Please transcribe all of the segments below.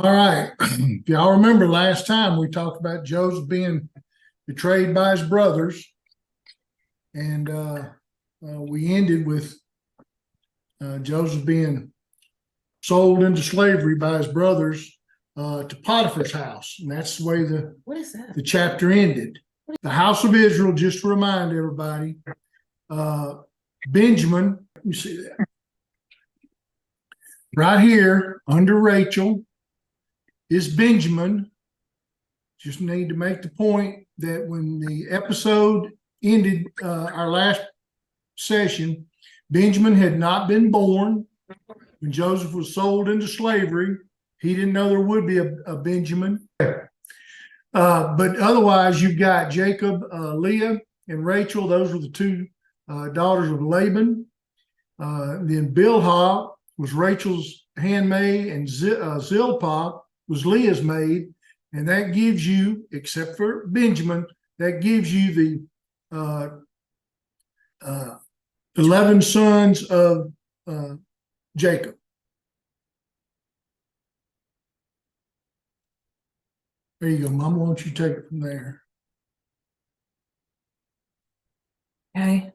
All right. If y'all remember last time we talked about Joseph being betrayed by his brothers, and we ended with Joseph being sold into slavery by his brothers to Potiphar's house, and that's the way What is that? the chapter ended. The house of Israel, just to remind everybody, Benjamin, you see that right here under Rachel is Benjamin. Just need to make the point that when the episode ended, our last session, Benjamin had not been born. When Joseph was sold into slavery, he didn't know there would be a Benjamin. But otherwise, you've got Jacob, Leah, and Rachel. Those were the two daughters of Laban. Then Bilhah was Rachel's handmaid, and Zilpah was Leah's maid. And that gives you, except for Benjamin, that gives you the 11 sons of Jacob. There you go, Mama. Why don't you take it from there? Okay.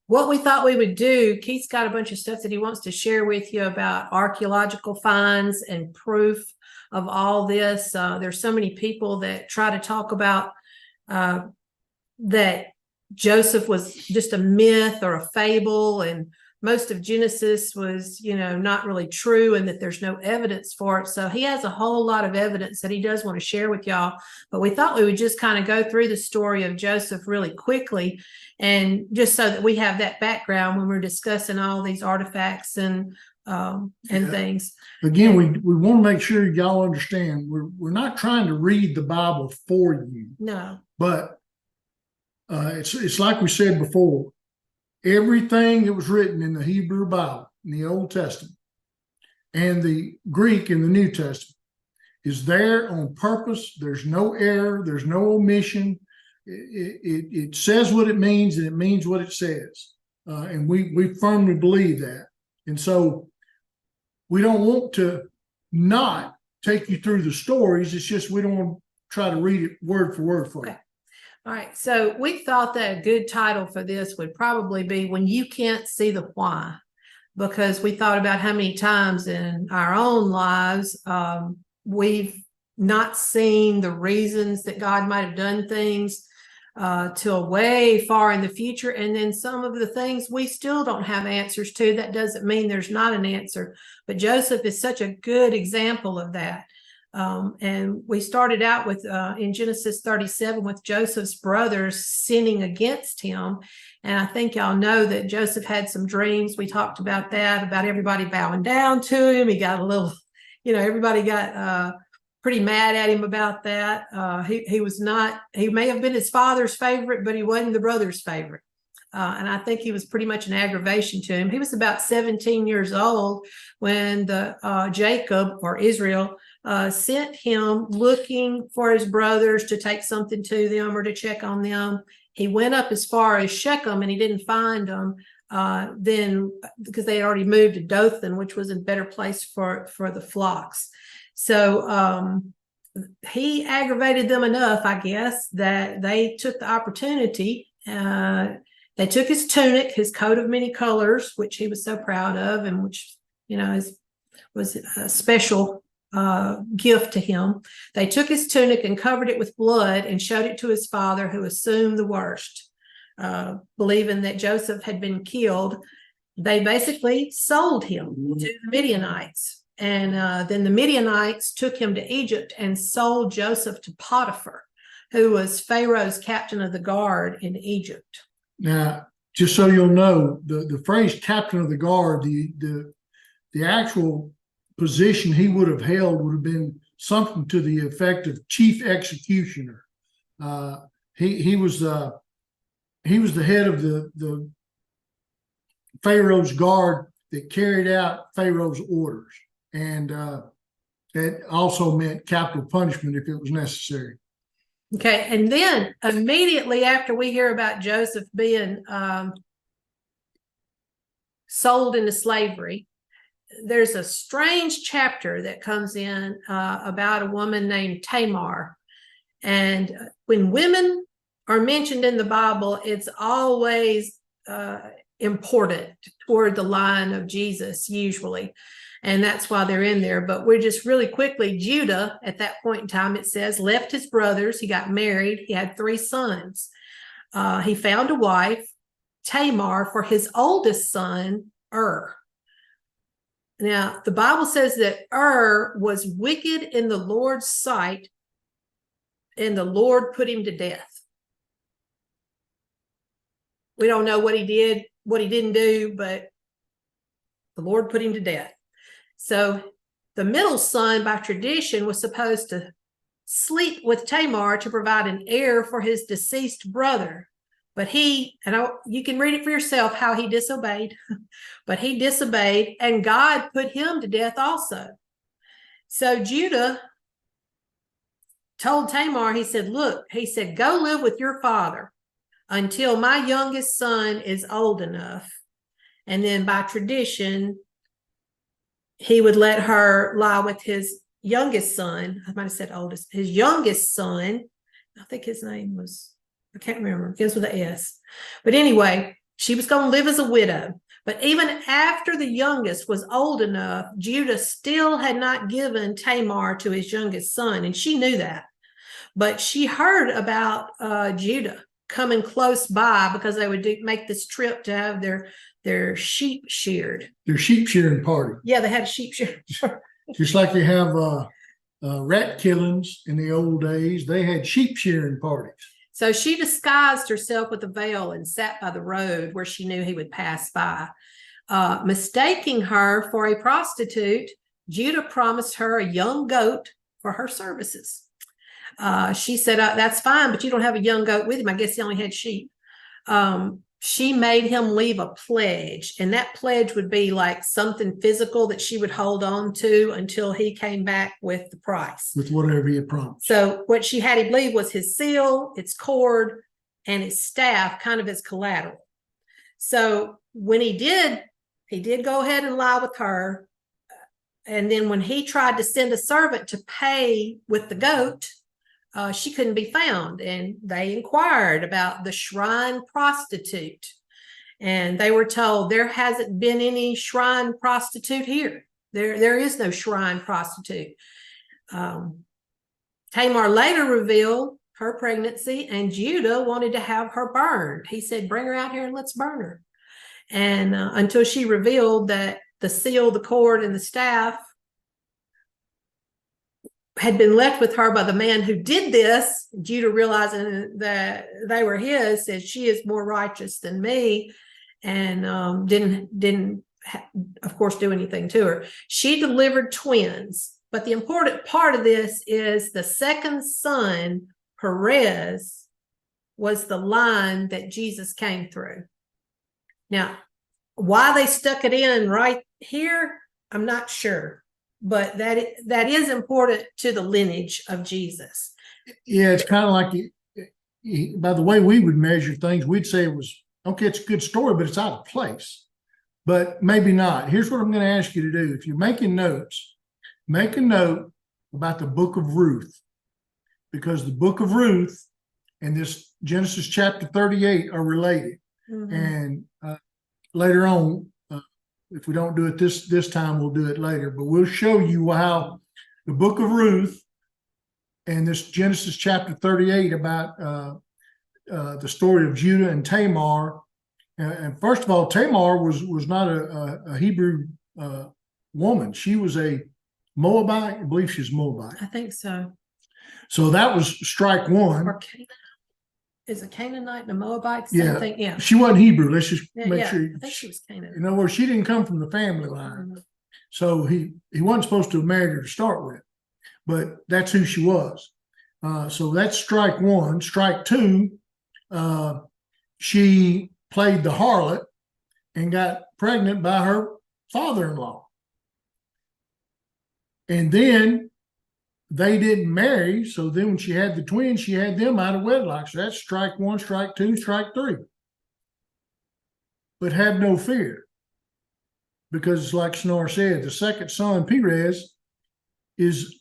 What we thought we would do, Keith's got a bunch of stuff that he wants to share with you about archaeological finds and proof of all this. There's so many people that try to talk about that Joseph was just a myth or a fable, and most of Genesis was, not really true, and that there's no evidence for it. So he has a whole lot of evidence that he does want to share with y'all. But we thought we would just kind of go through the story of Joseph really quickly, and just so that we have that background when we're discussing all these artifacts and things. Again, we want to make sure y'all understand we're not trying to read the Bible for you. No. But it's like we said before. Everything that was written in the Hebrew Bible, in the Old Testament, and the Greek in the New Testament is there on purpose. There's no error. There's no omission. It says what it means, and it means what it says. And we firmly believe that. And so we don't want to not take you through the stories. It's just we don't want to try to read it word for word for you. All right, so we thought that a good title for this would probably be When You Can't See the Why, because we thought about how many times in our own lives we've not seen the reasons that God might have done things till way far in the future, and then some of the things we still don't have answers to. That doesn't mean there's not an answer, but Joseph is such a good example of that. And we started out with in Genesis 37 with Joseph's brothers sinning against him. And I think y'all know that Joseph had some dreams. We talked about that, about everybody bowing down to him. He got a little, everybody got pretty mad at him about that. He may have been his father's favorite, but he wasn't the brother's favorite. And I think he was pretty much an aggravation to him. He was about 17 years old when Jacob, or Israel, sent him looking for his brothers to take something to them or to check on them. He went up as far as Shechem, and he didn't find them then, because they had already moved to Dothan, which was a better place for the flocks. So he aggravated them enough, I guess, that they took the opportunity. They took his tunic, his coat of many colors, which he was so proud of, and which, was a special gift to him. They took his tunic and covered it with blood and showed it to his father, who assumed the worst, believing that Joseph had been killed. They basically sold him to the Midianites. And then the Midianites took him to Egypt and sold Joseph to Potiphar, who was Pharaoh's captain of the guard in Egypt. Now, just so you'll know, the phrase captain of the guard, the actual position he would have held would have been something to the effect of chief executioner. He was the head of the Pharaoh's guard that carried out Pharaoh's orders, and that also meant capital punishment if it was necessary. Okay, and then immediately after we hear about Joseph being sold into slavery, there's a strange chapter that comes in about a woman named Tamar. And when women are mentioned in the Bible, it's always important toward the line of Jesus, usually. And that's why they're in there. But we're just really quickly, Judah, at that point in time, it says, left his brothers. He got married. He had 3 sons. He found a wife, Tamar, for his oldest son, Now, the Bible says that was wicked in the Lord's sight, and the Lord put him to death. We don't know what he did, what he didn't do, but the Lord put him to death. So the middle son, by tradition, was supposed to sleep with Tamar to provide an heir for his deceased brother. But you can read it for yourself how he disobeyed, but he disobeyed, and God put him to death also. So Judah told Tamar, he said, go live with your father until my youngest son is old enough. And then by tradition, he would let her lie with his youngest son. I might have said oldest. His youngest son, I think his name was, I can't remember. It begins with an S. But anyway, she was going to live as a widow. But even after the youngest was old enough, Judah still had not given Tamar to his youngest son, and she knew that. But she heard about Judah coming close by because they would make this trip to have their sheep sheared. Their sheep shearing party. Yeah, they had a sheep shearing. Just like they have rat killings in the old days, they had sheep shearing parties. So she disguised herself with a veil and sat by the road where she knew he would pass by. Mistaking her for a prostitute, Judah promised her a young goat for her services. She said, that's fine, but you don't have a young goat with him. I guess he only had sheep. She made him leave a pledge, and that pledge would be like something physical that she would hold on to until he came back with the price. With whatever he had promised. So what she had him leave was his seal, its cord, and his staff, kind of as collateral. So when he did go ahead and lie with her. And then when he tried to send a servant to pay with the goat, she couldn't be found, and they inquired about the shrine prostitute, and they were told there hasn't been any shrine prostitute here. There is no shrine prostitute. Tamar later revealed her pregnancy, and Judah wanted to have her burned. He said, bring her out here and let's burn her. And until she revealed that the seal, the cord, and the staff had been left with her by the man who did this, Judah, realizing that they were his, said, she is more righteous than me, and didn't of course do anything to her. She delivered twins, but the important part of this is the second son, Perez, was the line that Jesus came through. Now, why they stuck it in right here, I'm not sure. But that is important to the lineage of Jesus. Yeah, it's kind of like, by the way we would measure things, we'd say it was, okay, it's a good story, but it's out of place. But maybe not. Here's what I'm going to ask you to do. If you're making notes, make a note about the book of Ruth, because the book of Ruth and this Genesis chapter 38 are related. Mm-hmm. And later on, if we don't do it this time, we'll do it later. But we'll show you how the book of Ruth and this Genesis chapter 38 about the story of Judah and Tamar. And first of all, Tamar was not a Hebrew woman. She was a Moabite. I believe she's Moabite. I think so. So that was strike one. Is a Canaanite and a Moabite? Yeah. Thing? Yeah. She wasn't Hebrew. Let's just make sure. I think she was Canaanite. In other words, she didn't come from the family line. Mm-hmm. So he wasn't supposed to have married her to start with, but that's who she was. So that's strike one. Strike two, she played the harlot and got pregnant by her father-in-law. And then they didn't marry, so then when she had the twins, she had them out of wedlock. So that's strike one, strike two, strike three. But have no fear. because like Cynara said, the second son, Perez, is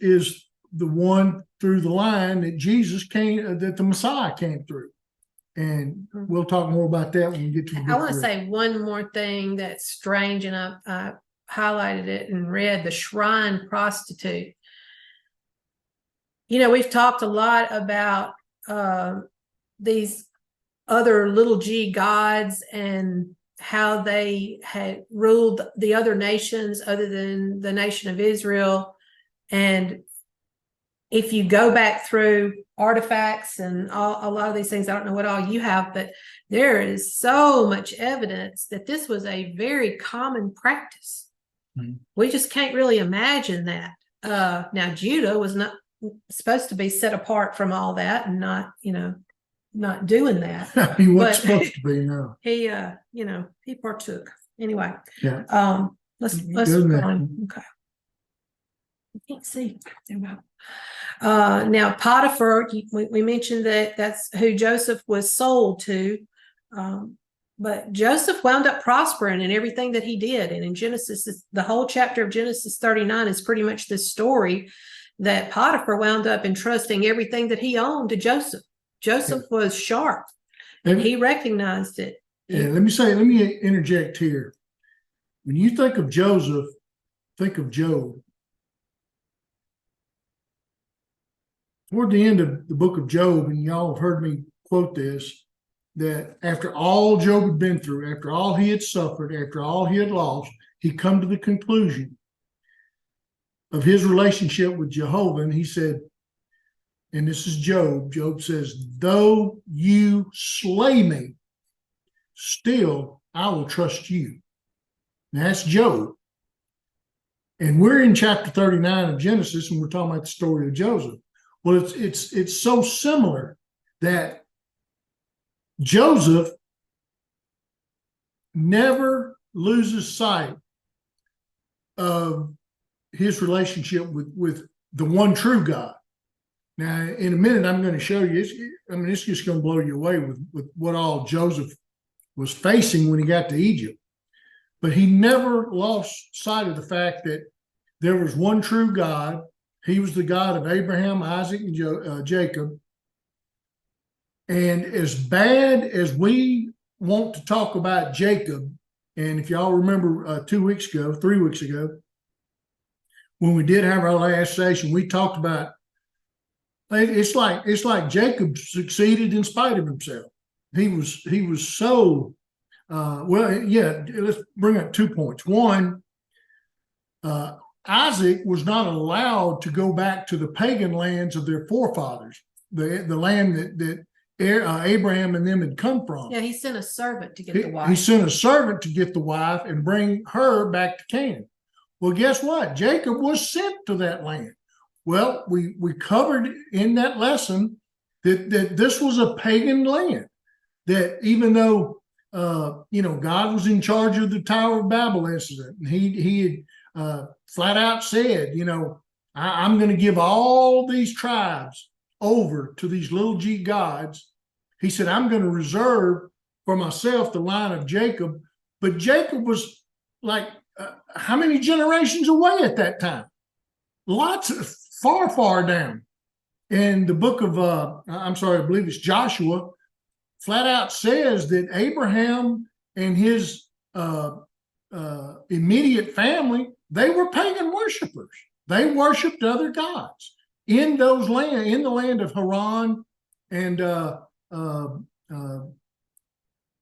the one through the line that Jesus came, that the Messiah came through. And we'll talk more about that when we get to the book. I want to say one more thing that's strange, and I highlighted it and read the shrine prostitute. You know, we've talked a lot about these other little g gods and how they had ruled the other nations other than the nation of Israel. And if you go back through artifacts and a lot of these things, I don't know what all you have, but there is so much evidence that this was a very common practice. Mm-hmm. We just can't really imagine that. Now, Judah was not supposed to be set apart from all that and not, not doing that. He wasn't supposed to be, no. He, he partook. Anyway, yeah. Let's go on. Okay. I can't see. Now Potiphar, we mentioned that that's who Joseph was sold to, but Joseph wound up prospering in everything that he did. And in Genesis, the whole chapter of Genesis 39 is pretty much this story that Potiphar wound up entrusting everything that he owned to Joseph. Joseph was sharp, and he recognized it. Yeah, let me interject here. When you think of Joseph, think of Job. Toward the end of the book of Job, and y'all have heard me quote this, that after all Job had been through, after all he had suffered, after all he had lost, he come to the conclusion of his relationship with Jehovah. And he said, and this is Job, Job says, though you slay me, still I will trust you. Now that's Job. And we're in chapter 39 of Genesis, and we're talking about the story of Joseph. Well, it's so similar that Joseph never loses sight of his relationship with the one true God. Now, in a minute, I'm going to show you. It's just going to blow you away with what all Joseph was facing when he got to Egypt. But he never lost sight of the fact that there was one true God. He was the God of Abraham, Isaac, and Jacob. And as bad as we want to talk about Jacob, and if y'all remember 3 weeks ago, when we did have our last session, we talked about it's like Jacob succeeded in spite of himself. He was so let's bring up 2 points. One, Isaac was not allowed to go back to the pagan lands of their forefathers, the land that Abraham and them had come from. Yeah, he sent a servant to get the wife. He sent a servant to get the wife and bring her back to Canaan. Well, guess what? Jacob was sent to that land. Well, we covered in that lesson that this was a pagan land, that even though God was in charge of the Tower of Babel incident, and he had flat out said, I'm going to give all these tribes over to these little g gods. He said, I'm going to reserve for myself the line of Jacob. But Jacob was like, how many generations away at that time? Far down. And the book of, I believe it's Joshua, flat out says that Abraham and his immediate family, they were pagan worshipers. They worshiped other gods in the land of Haran, and I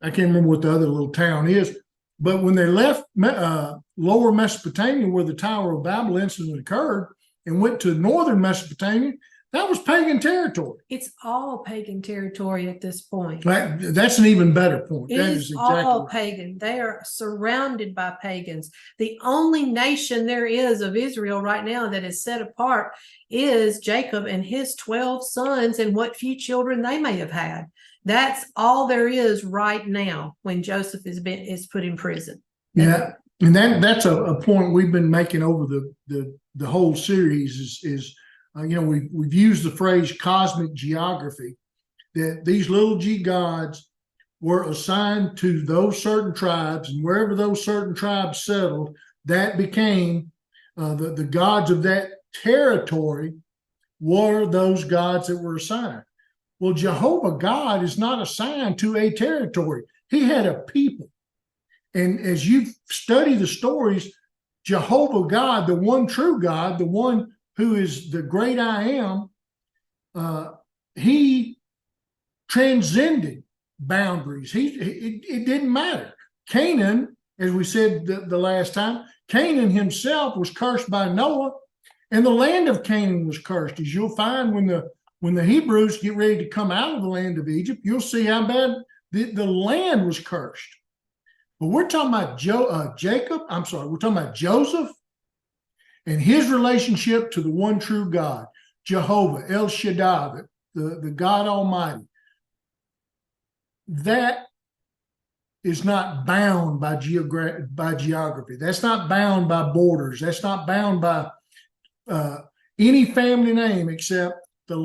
can't remember what the other little town is. But when they left lower Mesopotamia, where the Tower of Babel incident occurred, and went to northern Mesopotamia, that was pagan territory. It's all pagan territory at this point. That's an even better point. It is exactly all pagan. They are surrounded by pagans. The only nation there is of Israel right now that is set apart is Jacob and his 12 sons and what few children they may have had. That's all there is right now when Joseph is put in prison. Yeah, and that's a point we've been making over the whole series is we've used the phrase cosmic geography, that these little g gods were assigned to those certain tribes, and wherever those certain tribes settled, that became the gods of that territory were those gods that were assigned. Well, Jehovah God is not assigned to a territory. He had a people. And as you study the stories, Jehovah God, the one true God, the one who is the great I am, he transcended boundaries. It didn't matter. Canaan, as we said the last time, Canaan himself was cursed by Noah, and the land of Canaan was cursed. As you'll find when the Hebrews get ready to come out of the land of Egypt, you'll see how bad the land was cursed. But we're talking about Jacob. I'm sorry, we're talking about Joseph and his relationship to the one true God, Jehovah, El Shaddai, the God Almighty. That is not bound by geography. That's not bound by borders. That's not bound by any family name except the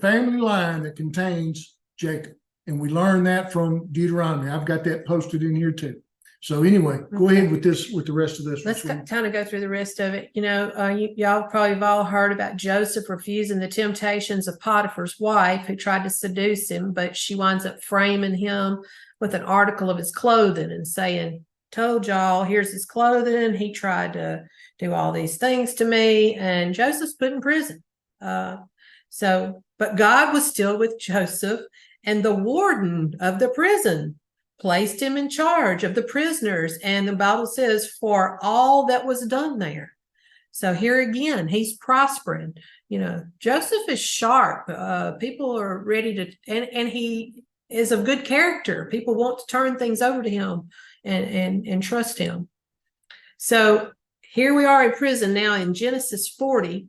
family line that contains Jacob. And we learn that from Deuteronomy. I've got that posted in here too. So anyway, go ahead with the rest of this. Let's kind of go through the rest of it. Y'all probably have all heard about Joseph refusing the temptations of Potiphar's wife, who tried to seduce him, but she winds up framing him with an article of his clothing and saying, "Told y'all, here's his clothing. He tried to do all these things to me," and Joseph's put in prison. But God was still with Joseph, and the warden of the prison placed him in charge of the prisoners. And the Bible says, for all that was done there. So here again, he's prospering. Joseph is sharp. People are ready to, and he is of good character. People want to turn things over to him and trust him. So here we are in prison now in Genesis 40.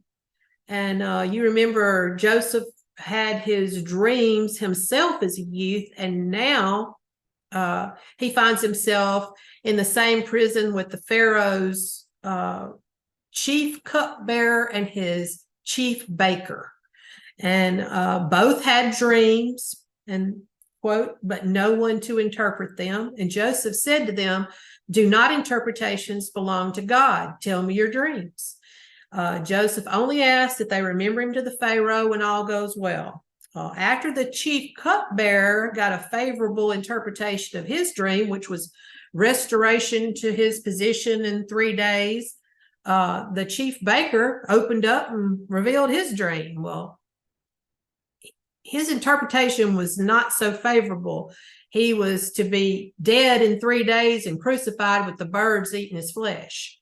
And you remember Joseph had his dreams himself as a youth, and now he finds himself in the same prison with the Pharaoh's chief cupbearer and his chief baker. And both had dreams, and quote, "but no one to interpret them. And Joseph said to them, 'Do not interpretations belong to God? Tell me your dreams.' Joseph only asked that they remember him to the Pharaoh when all goes well." After the chief cupbearer got a favorable interpretation of his dream, which was restoration to his position in 3 days, the chief baker opened up and revealed his dream. Well, his interpretation was not so favorable. He was to be dead in 3 days and crucified with the birds eating his flesh.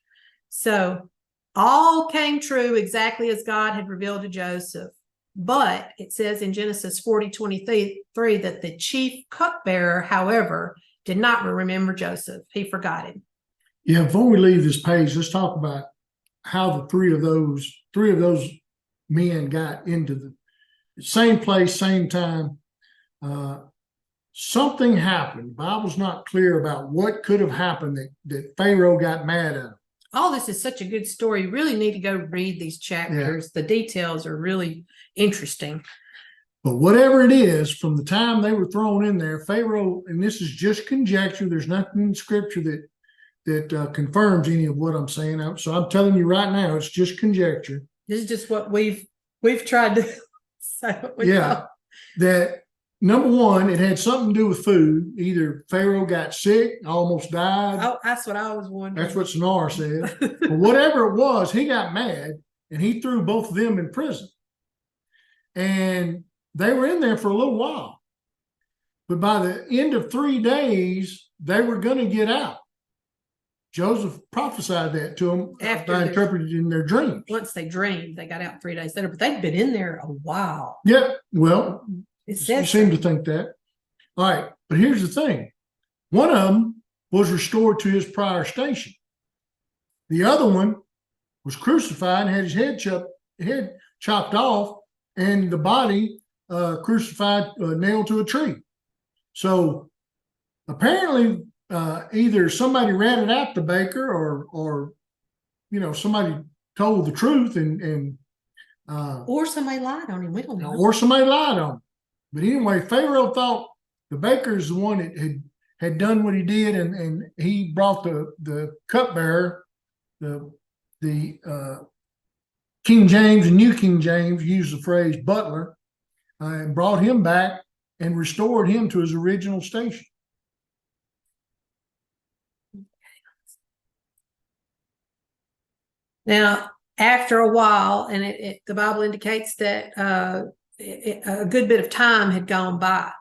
So all came true exactly as God had revealed to Joseph. But it says in Genesis 40:23 that the chief cupbearer, however, did not remember Joseph. He forgot him. Yeah, before we leave this page, let's talk about how the three of those men got into the same place, same time. Something happened. The Bible's not clear about what could have happened that Pharaoh got mad at him. All this is such a good story. You really need to go read these chapters. Yeah. The details are really interesting. But whatever it is, from the time they were thrown in there, Pharaoh, and this is just conjecture, there's nothing in Scripture that confirms any of what I'm saying. So I'm telling you right now, it's just conjecture. This is just what we've tried to say. That number one, it had something to do with food. Either Pharaoh got sick, almost died. Oh, that's what I was wondering. That's what Cynara said. But whatever it was, he got mad and he threw both of them in prison. And they were in there for a little while. But by the end of 3 days, they were going to get out. Joseph prophesied that to them by interpreting their dreams. Once they dreamed, they got out 3 days later, but they'd been in there a while. Yeah, well, you seem to think that. All right, but here's the thing. One of them was restored to his prior station. The other one was crucified and had his head chopped off, and the body crucified, nailed to a tree. So apparently, either somebody ratted out the baker, or somebody told the truth, and or somebody lied on him. We don't know. Or somebody lied on him. But anyway, Pharaoh thought The baker is the one that had done what he did, and he brought the cupbearer, the King James and New King James use the phrase butler, and brought him back and restored him to his original station. Now, after a while, and the Bible indicates that a good bit of time had gone by,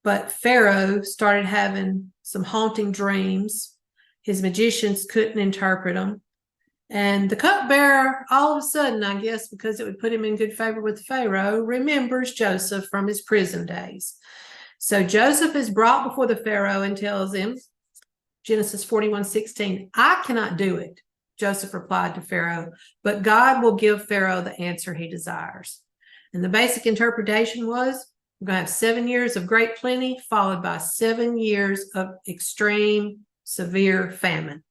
but Pharaoh started having some haunting dreams. His magicians couldn't interpret them. And the cupbearer, all of a sudden, I guess, because it would put him in good favor with Pharaoh, remembers Joseph from his prison days. So Joseph is brought before the Pharaoh and tells him, Genesis 41:16, I cannot do it, Joseph replied to Pharaoh, but God will give Pharaoh the answer he desires. And the basic interpretation was, we're going to have 7 years of great plenty, followed by 7 years of extreme, severe famine.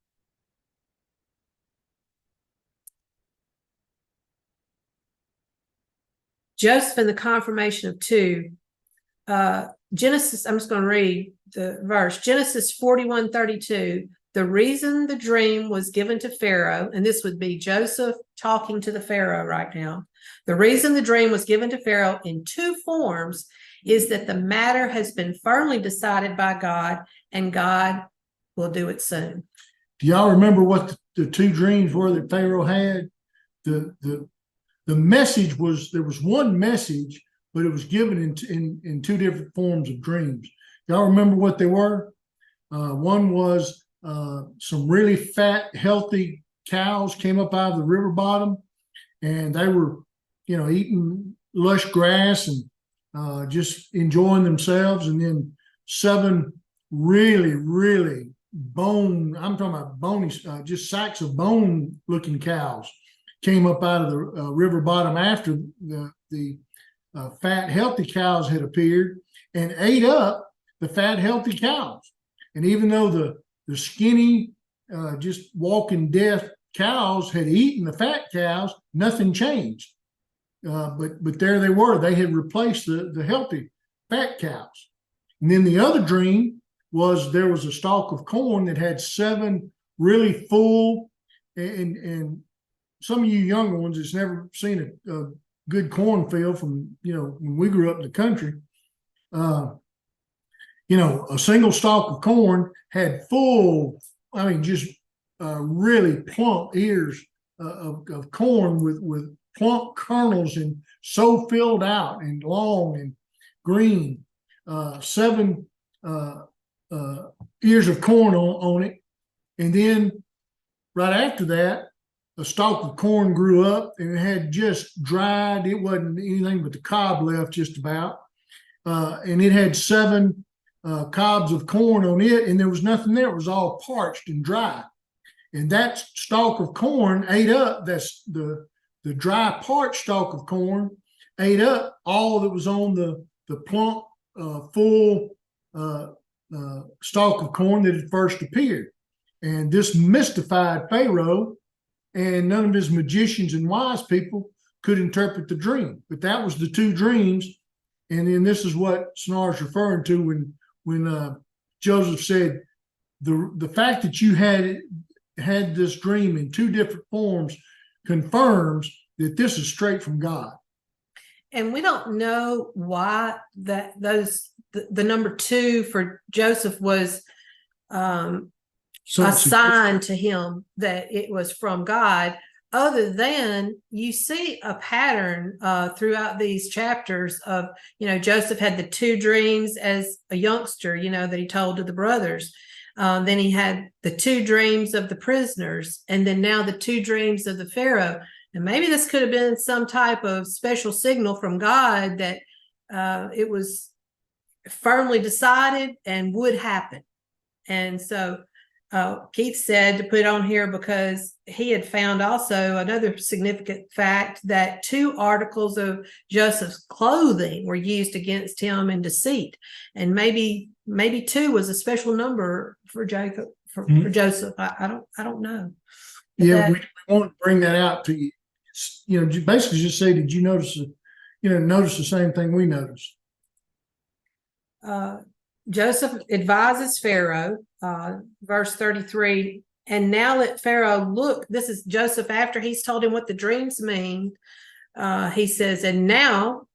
Joseph and the confirmation of two. Genesis, I'm just going to read the verse. Genesis 41:32. The reason the dream was given to Pharaoh, and this would be Joseph talking to the Pharaoh right now. The reason the dream was given to Pharaoh in two forms is that the matter has been firmly decided by God, and God will do it soon. Do y'all remember what the two dreams were that Pharaoh had? The message was, there was one message, but it was given in two different forms of dreams. Y'all remember what they were? One was some really fat, healthy cows came up out of the river bottom, and they were, eating lush grass and just enjoying themselves. And then 7 really, really I'm talking about bony, just sacks of bone-looking cows came up out of the river bottom after the fat, healthy cows had appeared and ate up the fat, healthy cows. And even though the skinny, just walking death cows had eaten the fat cows, nothing changed. But there they were. They had replaced the healthy fat cows. And then the other dream was there was a stalk of corn that had 7 really full, and some of you younger ones that's never seen a good cornfield from, when we grew up in the country, a single stalk of corn had full, just really plump ears of corn with plump kernels and so filled out and long and green, 7 ears of corn on it. And then right after that, a stalk of corn grew up and it had just dried. It wasn't anything but the cob left just about. And it had 7 cobs of corn on it, and there was nothing there. It was all parched and dry. And that stalk of corn ate up, that's the dry parched stalk of corn ate up all that was on the plump, full stalk of corn that had first appeared. And this mystified Pharaoh, and none of his magicians and wise people could interpret the dream. But that was the 2 dreams. And then this is what Cynara is referring to when Joseph said, the fact that you had this dream in 2 different forms confirms that this is straight from God. And we don't know why the number 2 for Joseph was assigned to him, that it was from God, other than you see a pattern throughout these chapters of, Joseph had the 2 dreams as a youngster, that he told to the brothers. Then he had the 2 dreams of the prisoners, and then now the 2 dreams of the Pharaoh. And maybe this could have been some type of special signal from God that it was firmly decided and would happen. And so Keith said to put on here because he had found also another significant fact that 2 articles of Joseph's clothing were used against him in deceit. And maybe 2 was a special number for Jacob, for Joseph. I don't know. Yeah, we want to bring that out to you. Basically just say, did you notice the same thing we noticed? Joseph advises Pharaoh, verse 33, and now let Pharaoh look. This is Joseph after he's told him what the dreams mean. He says, and now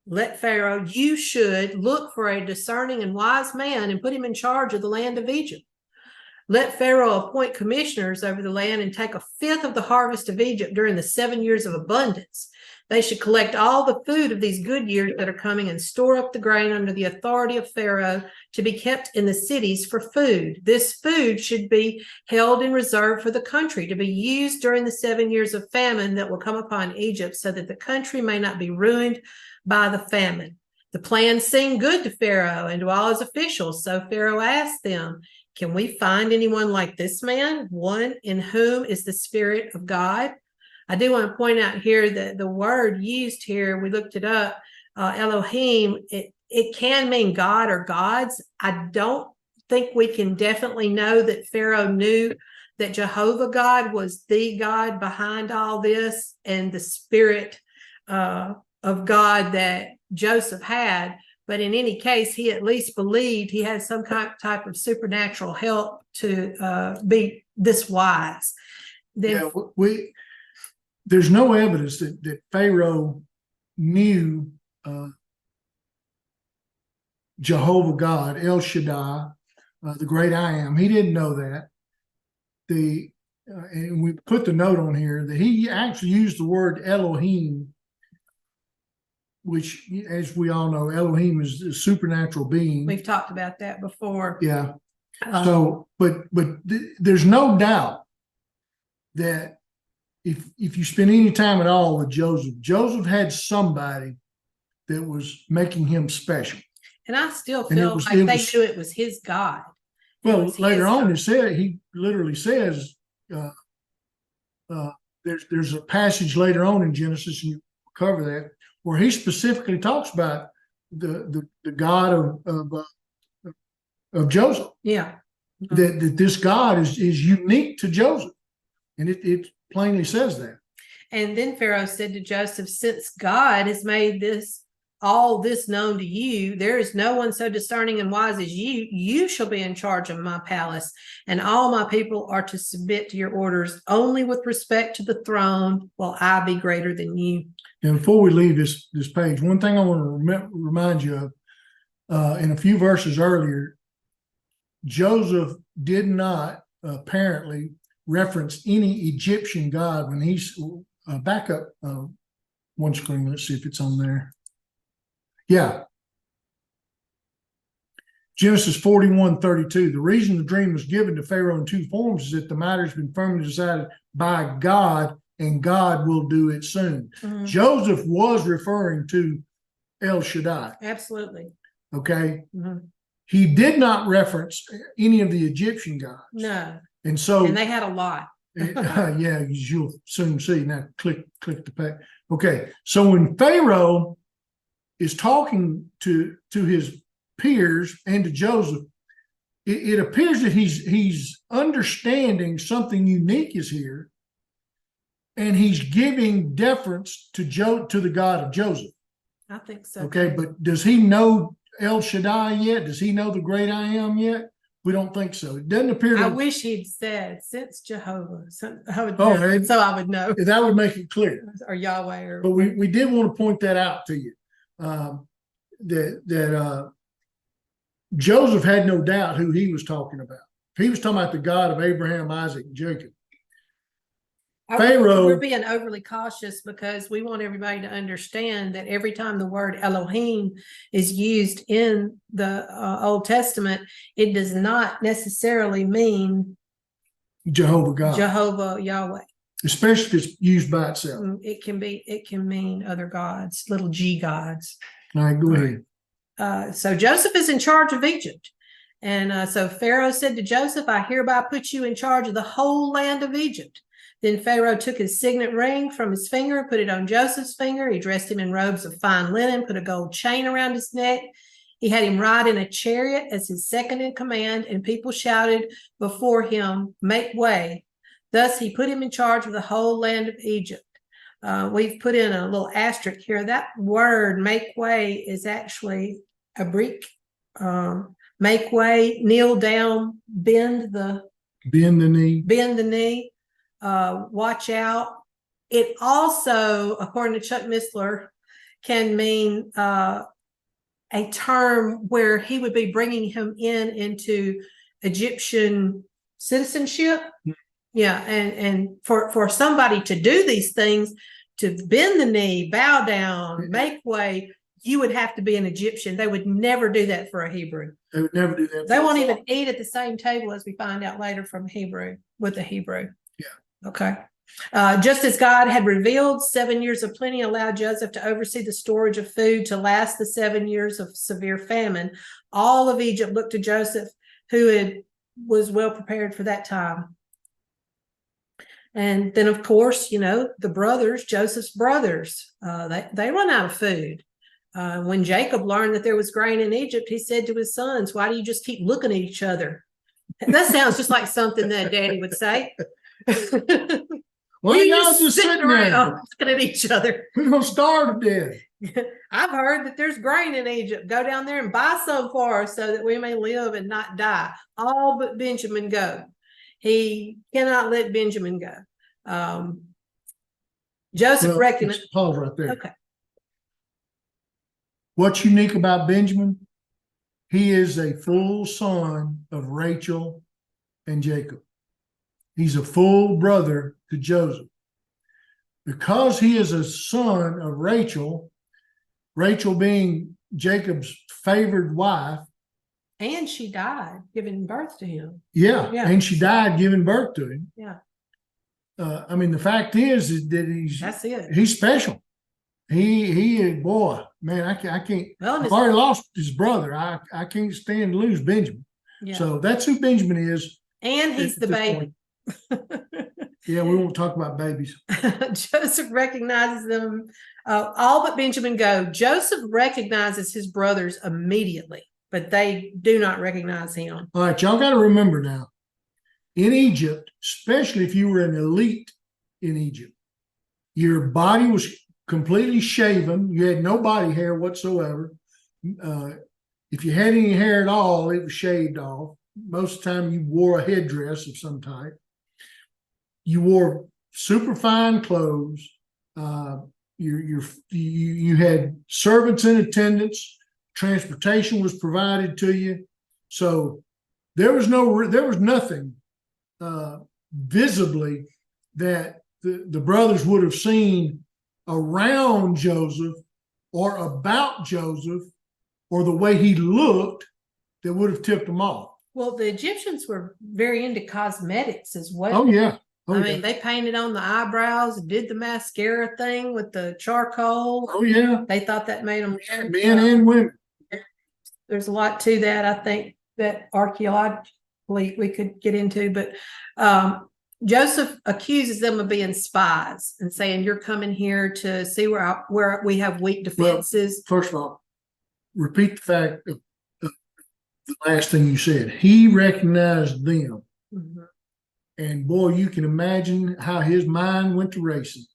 let Pharaoh, you should look for a discerning and wise man and put him in charge of the land of Egypt. Let Pharaoh appoint commissioners over the land and take a fifth of the harvest of Egypt during the 7 years of abundance. They should collect all the food of these good years that are coming and store up the grain under the authority of Pharaoh to be kept in the cities for food. This food should be held in reserve for the country to be used during the 7 years of famine that will come upon Egypt, so that the country may not be ruined by the famine. The plan seemed good to Pharaoh and to all his officials. So Pharaoh asked them, can we find anyone like this man, one in whom is the Spirit of God? I do want to point out here that the word used here, we looked it up, Elohim, it can mean God or gods. I don't think we can definitely know that Pharaoh knew that Jehovah God was the God behind all this, and the Spirit of God that Joseph had. But in any case, he at least believed he had some type of supernatural help to be this wise. Then, there's no evidence that Pharaoh knew Jehovah God, El Shaddai, the great I am. He didn't know that. And we put the note on here that he actually used the word Elohim, which, as we all know, Elohim is a supernatural being. We've talked about that before. Yeah. So, but there's no doubt that if you spend any time at all with Joseph had somebody that was making him special. And I still feel like they knew it was his God. Well, later on, he literally says, there's a passage later on in Genesis, and you cover that, where he specifically talks about the God of Joseph. Yeah. That this God is unique to Joseph. And it plainly says that. And then Pharaoh said to Joseph, since God has made all this known to you, there is no one so discerning and wise as you. You shall be in charge of my palace, and all my people are to submit to your orders. Only with respect to the throne will I be greater than you. And before we leave this page, one thing I want to remind you of, in a few verses earlier, Joseph did not apparently reference any Egyptian god when he's back up one screen. Let's see if it's on there. Yeah. Genesis 41:32. The reason the dream was given to Pharaoh in two forms is that the matter has been firmly decided by God, and God will do it soon. Mm-hmm. Joseph was referring to El Shaddai. Absolutely. Okay. Mm-hmm. He did not reference any of the Egyptian gods. No. And they had a lot. Yeah, as you'll soon see. Now click the page. Okay. So when Pharaoh is talking to his peers and to Joseph, it appears that he's understanding something unique is here, and he's giving deference to the God of Joseph. I think so. Okay, but does he know El Shaddai yet? Does he know the great I am yet? We don't think so. It doesn't appear. I wish he'd said since Jehovah. So I would know. That would make it clear. Or Yahweh. But we did want to point that out to you. That Joseph had no doubt who he was talking about. He was talking about the God of Abraham, Isaac, and Jacob. Pharaoh. We're being overly cautious because we want everybody to understand that every time the word Elohim is used in the Old Testament, it does not necessarily mean Jehovah God, Jehovah Yahweh. Especially if it's used by itself. It can mean other gods, little g gods. All right, go ahead. So Joseph is in charge of Egypt. And so Pharaoh said to Joseph, I hereby put you in charge of the whole land of Egypt. Then Pharaoh took his signet ring from his finger and put it on Joseph's finger. He dressed him in robes of fine linen, put a gold chain around his neck. He had him ride in a chariot as his second in command, and people shouted before him, make way. Thus he put him in charge of the whole land of Egypt. We've put in a little asterisk here. That word, make way, is actually a brick, make way, kneel down, bend the knee, watch out. It also, according to Chuck Missler, can mean a term where he would be bringing him into Egyptian citizenship. Yeah, and for somebody to do these things, to bend the knee, bow down, make way, you would have to be an Egyptian. They would never do that for a Hebrew. They would never do that. They won't even eat at the same table, as we find out later from Hebrew, with the Hebrew. Yeah. Okay. Just as God had revealed, 7 years of plenty allowed Joseph to oversee the storage of food to last the 7 years of severe famine. All of Egypt looked to Joseph, who was well prepared for that time. And then, of course, the brothers, Joseph's brothers, they run out of food. When Jacob learned that there was grain in Egypt, he said to his sons, "Why do you just keep looking at each other?" And that sounds just like something that Daddy would say. Well, y'all just sitting around looking at each other. We're gonna starve to death. I've heard that there's grain in Egypt. Go down there and buy some for us so that we may live and not die. All but Benjamin go. He cannot let Benjamin go. Joseph recognized. Pause right there. Okay. What's unique about Benjamin? He is a full son of Rachel and Jacob. He's a full brother to Joseph. Because he is a son of Rachel, Rachel being Jacob's favored wife. And she died giving birth to him. Yeah. And she died giving birth to him. Yeah. The fact is that that's it. He's special. He boy, man, I can't. I've already lost his brother. I can't stand to lose Benjamin. Yeah. So that's who Benjamin is. And he's the baby. Yeah, we won't talk about babies. Joseph recognizes them. All but Benjamin go. Joseph recognizes his brothers immediately, but they do not recognize him. All right, y'all got to remember now, in Egypt, especially if you were an elite in Egypt, your body was completely shaven. You had no body hair whatsoever. If you had any hair at all, it was shaved off. Most of the time you wore a headdress of some type. You wore super fine clothes. You had servants in attendance. Transportation was provided to you. So there was nothing visibly that the brothers would have seen around Joseph or about Joseph or the way he looked that would have tipped them off. Well, the Egyptians were very into cosmetics as well. Oh, yeah. I mean, they painted on the eyebrows, did the mascara thing with the charcoal. Oh, yeah. They thought that made them. Men and women. There's a lot to that, I think, that archaeologically we could get into. But Joseph accuses them of being spies and saying, "You're coming here to see where we have weak defenses." Well, first of all, repeat the fact of the last thing you said. He recognized them. Mm-hmm. And boy, you can imagine how his mind went to racing.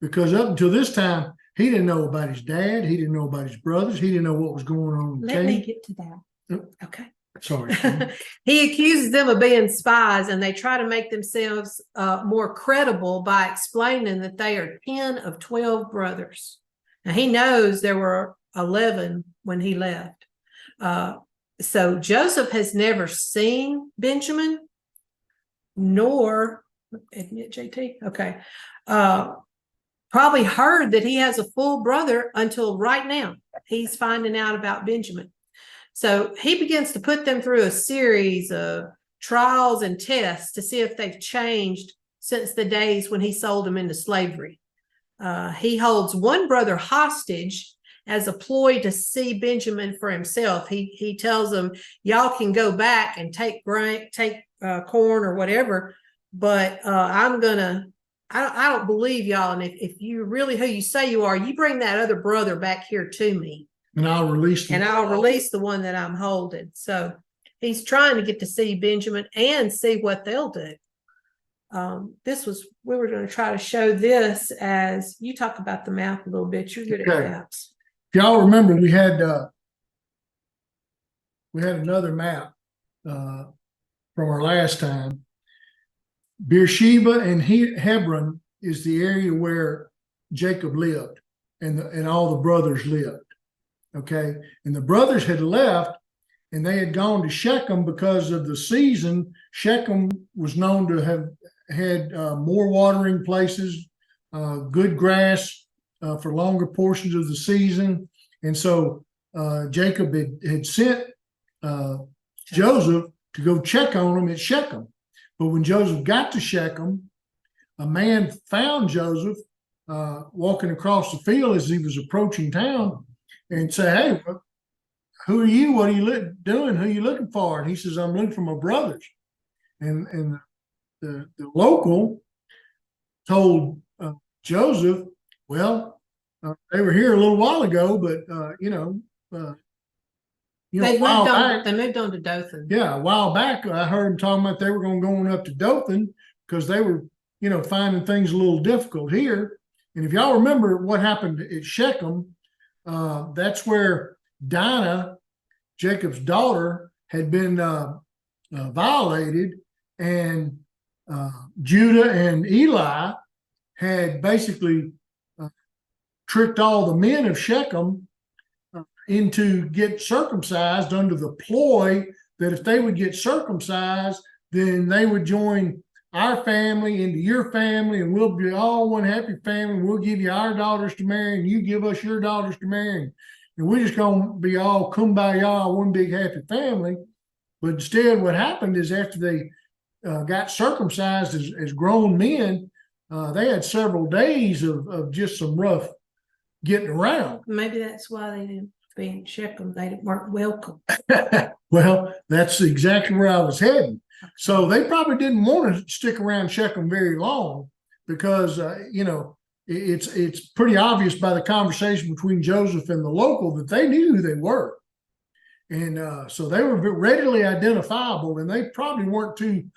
Because up until this time, he didn't know about his dad. He didn't know about his brothers. He didn't know what was going on. Let me get to that. Okay. Sorry. He accuses them of being spies, and they try to make themselves more credible by explaining that they are 10 of 12 brothers. Now, he knows there were 11 when he left. So Joseph has never seen Benjamin, nor, admit JT, okay, probably heard that he has a full brother until right now. He's finding out about Benjamin. So he begins to put them through a series of trials and tests to see if they've changed since the days when he sold them into slavery. He holds one brother hostage as a ploy to see Benjamin for himself. He tells them, "Y'all can go back and take corn or whatever, but I don't believe y'all. And if you're really who you say you are, you bring that other brother back here to me. And I'll release the one that I'm holding." So he's trying to get to see Benjamin and see what they'll do. We were going to try to show this as you talk about the map a little bit. You're good at maps. If y'all remember, we had we had another map from our last time. Beersheba and Hebron is the area where Jacob lived, and all the brothers lived. Okay, and the brothers had left, and they had gone to Shechem because of the season. Shechem was known to have had more watering places, good grass for longer portions of the season, and so Jacob had sent Joseph to go check on him at Shechem. But when Joseph got to Shechem, a man found Joseph walking across the field as he was approaching town, and said, "Hey, who are you? What are you doing? Who are you looking for?" And he says, "I'm looking for my brothers." And the local told Joseph, "Well, they were here a little while ago, but They a while back, they moved on to Dothan. yeah, a while back, I heard them talking about they were going up to Dothan because they were, finding things a little difficult here." And if y'all remember what happened at Shechem, that's where Dinah, Jacob's daughter, had been violated, and Judah and Eli had basically tricked all the men of Shechem into get circumcised under the ploy that if they would get circumcised, then they would join our family into your family, and we'll be all one happy family. We'll give you our daughters to marry, and you give us your daughters to marry, and we're just going to be all kumbaya, one big happy family. But instead, what happened is after they got circumcised as grown men, they had several days of just some rough getting around. Maybe that's why they didn't be Shechem. They weren't welcome. Well, that's exactly where I was heading. So they probably didn't want to stick around Shechem very long because, it's pretty obvious by the conversation between Joseph and the local that they knew who they were. And so they were readily identifiable, and they probably weren't too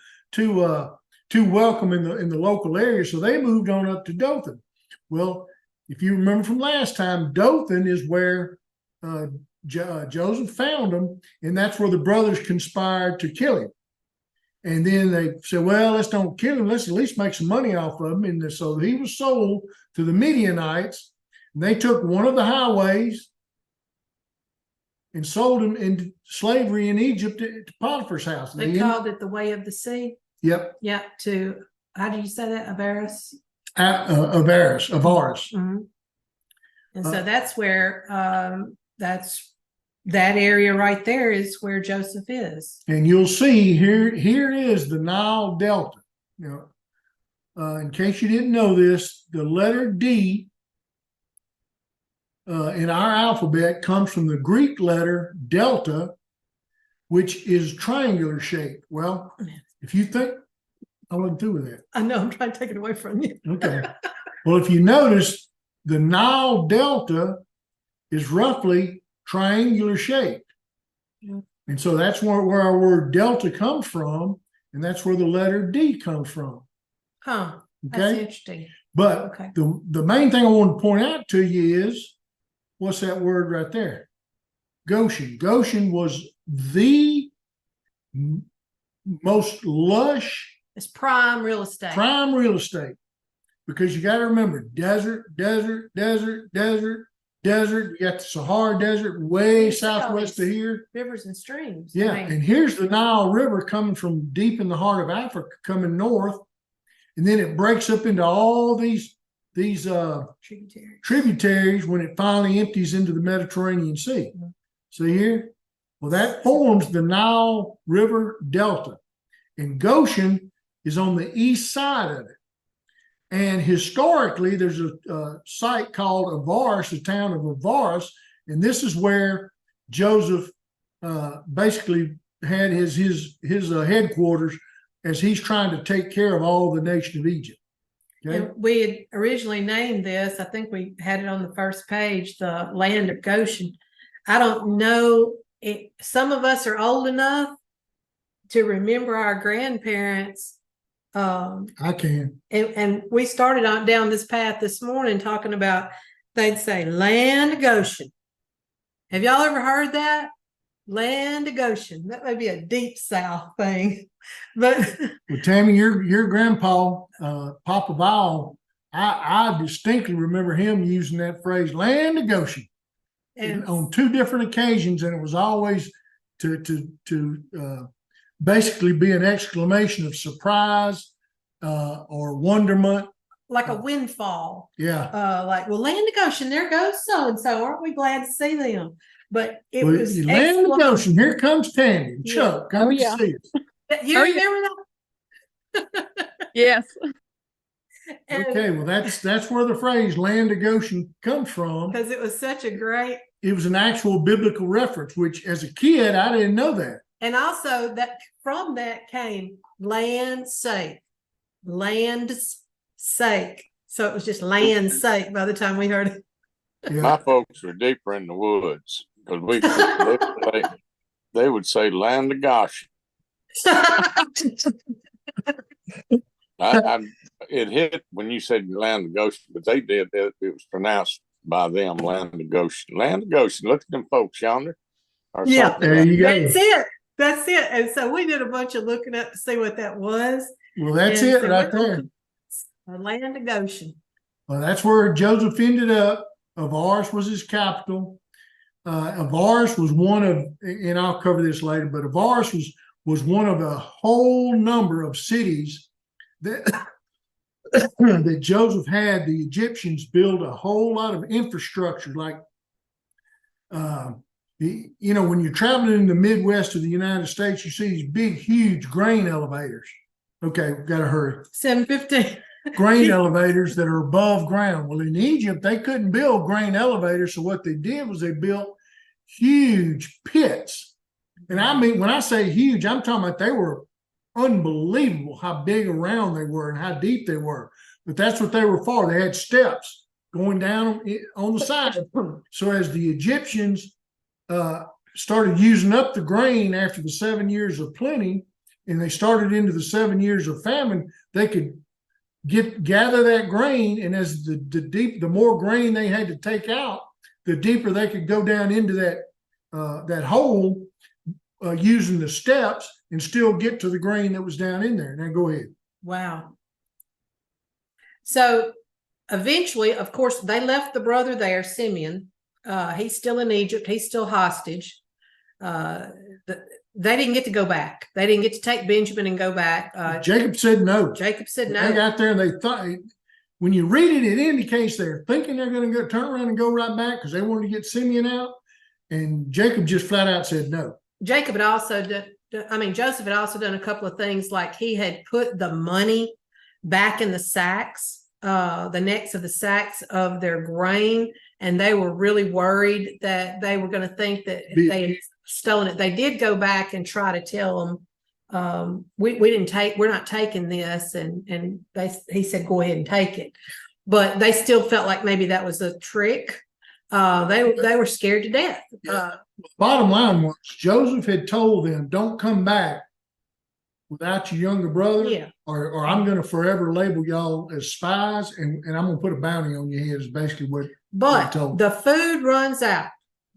welcome in the local area. So they moved on up to Dothan. Well, if you remember from last time, Dothan is where Joseph found him, and that's where the brothers conspired to kill him. And then they said, "Well, let's don't kill him. Let's at least make some money off of him." And so he was sold to the Midianites, and they took one of the highways and sold him into slavery in Egypt to Potiphar's house. They called it the way of the sea. Yep. Yeah. To, how do you say that? Avaris. Avaris. Mm-hmm. And so that's where that area right there is where Joseph is. And you'll see here is the Nile Delta. In case you didn't know this, the letter D in our alphabet comes from the Greek letter delta, which is triangular shaped. Well, if you think, I wasn't through with that. I know, I'm trying to take it away from you. Okay. Well, if you notice, the Nile Delta is roughly triangular shaped. Yeah. And so that's where our word delta comes from, and that's where the letter D comes from. Huh. Okay. That's interesting. But okay. the main thing I want to point out to you is, what's that word right there? Goshen. Goshen was the most lush. It's prime real estate. Prime real estate. Because you got to remember, desert, desert, desert, desert, desert. You got the Sahara Desert way southwest of here. Rivers and streams. Yeah, and here's the Nile River coming from deep in the heart of Africa, coming north, and then it breaks up into all these tributaries when it finally empties into the Mediterranean Sea. Mm-hmm. See here? Well, that forms the Nile River Delta, and Goshen is on the east side of it. And historically, there's a site called Avaris, the town of Avaris, and this is where Joseph basically had his headquarters as he's trying to take care of all the nation of Egypt. Okay? And we had originally named this, I think we had it on the first page, the land of Goshen. I don't know, some of us are old enough to remember our grandparents. I can. And we started on down this path this morning talking about, they'd say land of Goshen. Have y'all ever heard that? Land of Goshen. That may be a deep South thing, but Well, Tammy, your grandpa, Papa Val, I distinctly remember him using that phrase, land of Goshen, and on two different occasions, and it was always to basically be an exclamation of surprise or wonderment. like a windfall. Yeah. Like, well, land of Goshen, there goes so and so. Aren't we glad to see them? But it Well, was you land of Goshen. Here comes Tammy and Yeah. Chuck. Come to yeah. see us. You Oh, yeah. remember that? Yes. And Okay, well that's where the phrase "land of Goshen" comes from. because it was such a great, It was an actual biblical reference, which as a kid I didn't know that. and also that from that came land's sake, land's sake. So it was just land's sake by the time we heard it. Yeah. My folks were deeper in the woods because they would say land of Goshen. It hit when you said land of Goshen, but they did it. It was pronounced by them land of Goshen. Land of Goshen. Look at them folks yonder. Or Yeah. something There like you go. That's it. That's it. And so we did a bunch of looking up to see what that was. Well, that's And it so right we're- there. The land of Goshen. Well, that's where Joseph ended up. Avaris was his capital. Avaris was one of, and I'll cover this later, but Avaris was one of a whole number of cities that that Joseph had the Egyptians build a whole lot of infrastructure, like when you're traveling in the Midwest of the United States, you see these big, huge grain elevators. Okay, gotta hurry. 715. Grain elevators that are above ground. Well, in Egypt, they couldn't build grain elevators. So what they did was they built huge pits. And I mean, when I say huge, I'm talking about they were unbelievable how big around they were and how deep they were. But that's what they were for. They had steps going down on the side. So as the Egyptians started using up the grain after the 7 years of plenty, and they started into the 7 years of famine, they could gather that grain, and as the more grain they had to take out, the deeper they could go down into that hole using the steps and still get to the grain that was down in there. Now go ahead. Wow. So eventually, of course, they left the brother there, Simeon. He's still in Egypt. He's still hostage. They didn't get to go back. They didn't get to take Benjamin and go back. Jacob said no. Jacob said They no. got there and they thought, when you read it, it indicates they're thinking they're going to go turn around and go right back because they wanted to get Simeon out. And Jacob just flat out said no. Jacob had also Joseph had also done a couple of things, like he had put the money back in the sacks, the necks of the sacks of their grain, and they were really worried that they were going to think that they had stolen it. They did go back and try to tell them, we're not taking this, and he said go ahead and take it, but they still felt like maybe that was a trick. They were scared to death. Bottom line was Joseph had told them, don't come back without your younger brother, Yeah. or I'm going to forever label y'all as spies, and I'm going to put a bounty on your head is basically what. But told. the food runs out.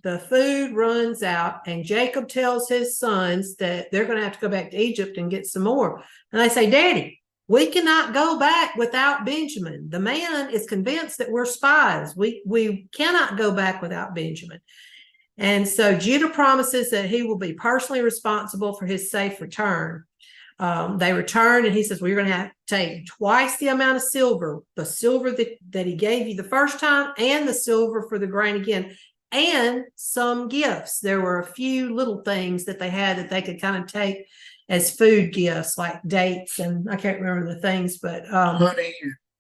The food runs out, and Jacob tells his sons that they're going to have to go back to Egypt and get some more. And they say, Daddy, we cannot go back without Benjamin. The man is convinced that we're spies. We cannot go back without Benjamin. And so Judah promises that he will be personally responsible for his safe return. They return, and he says, well, you're going to have to take twice the amount of silver, the silver that he gave you the first time, and the silver for the grain again, and some gifts. There were a few little things that they had that they could kind of take as food gifts, like dates, and I can't remember the things, but Honey.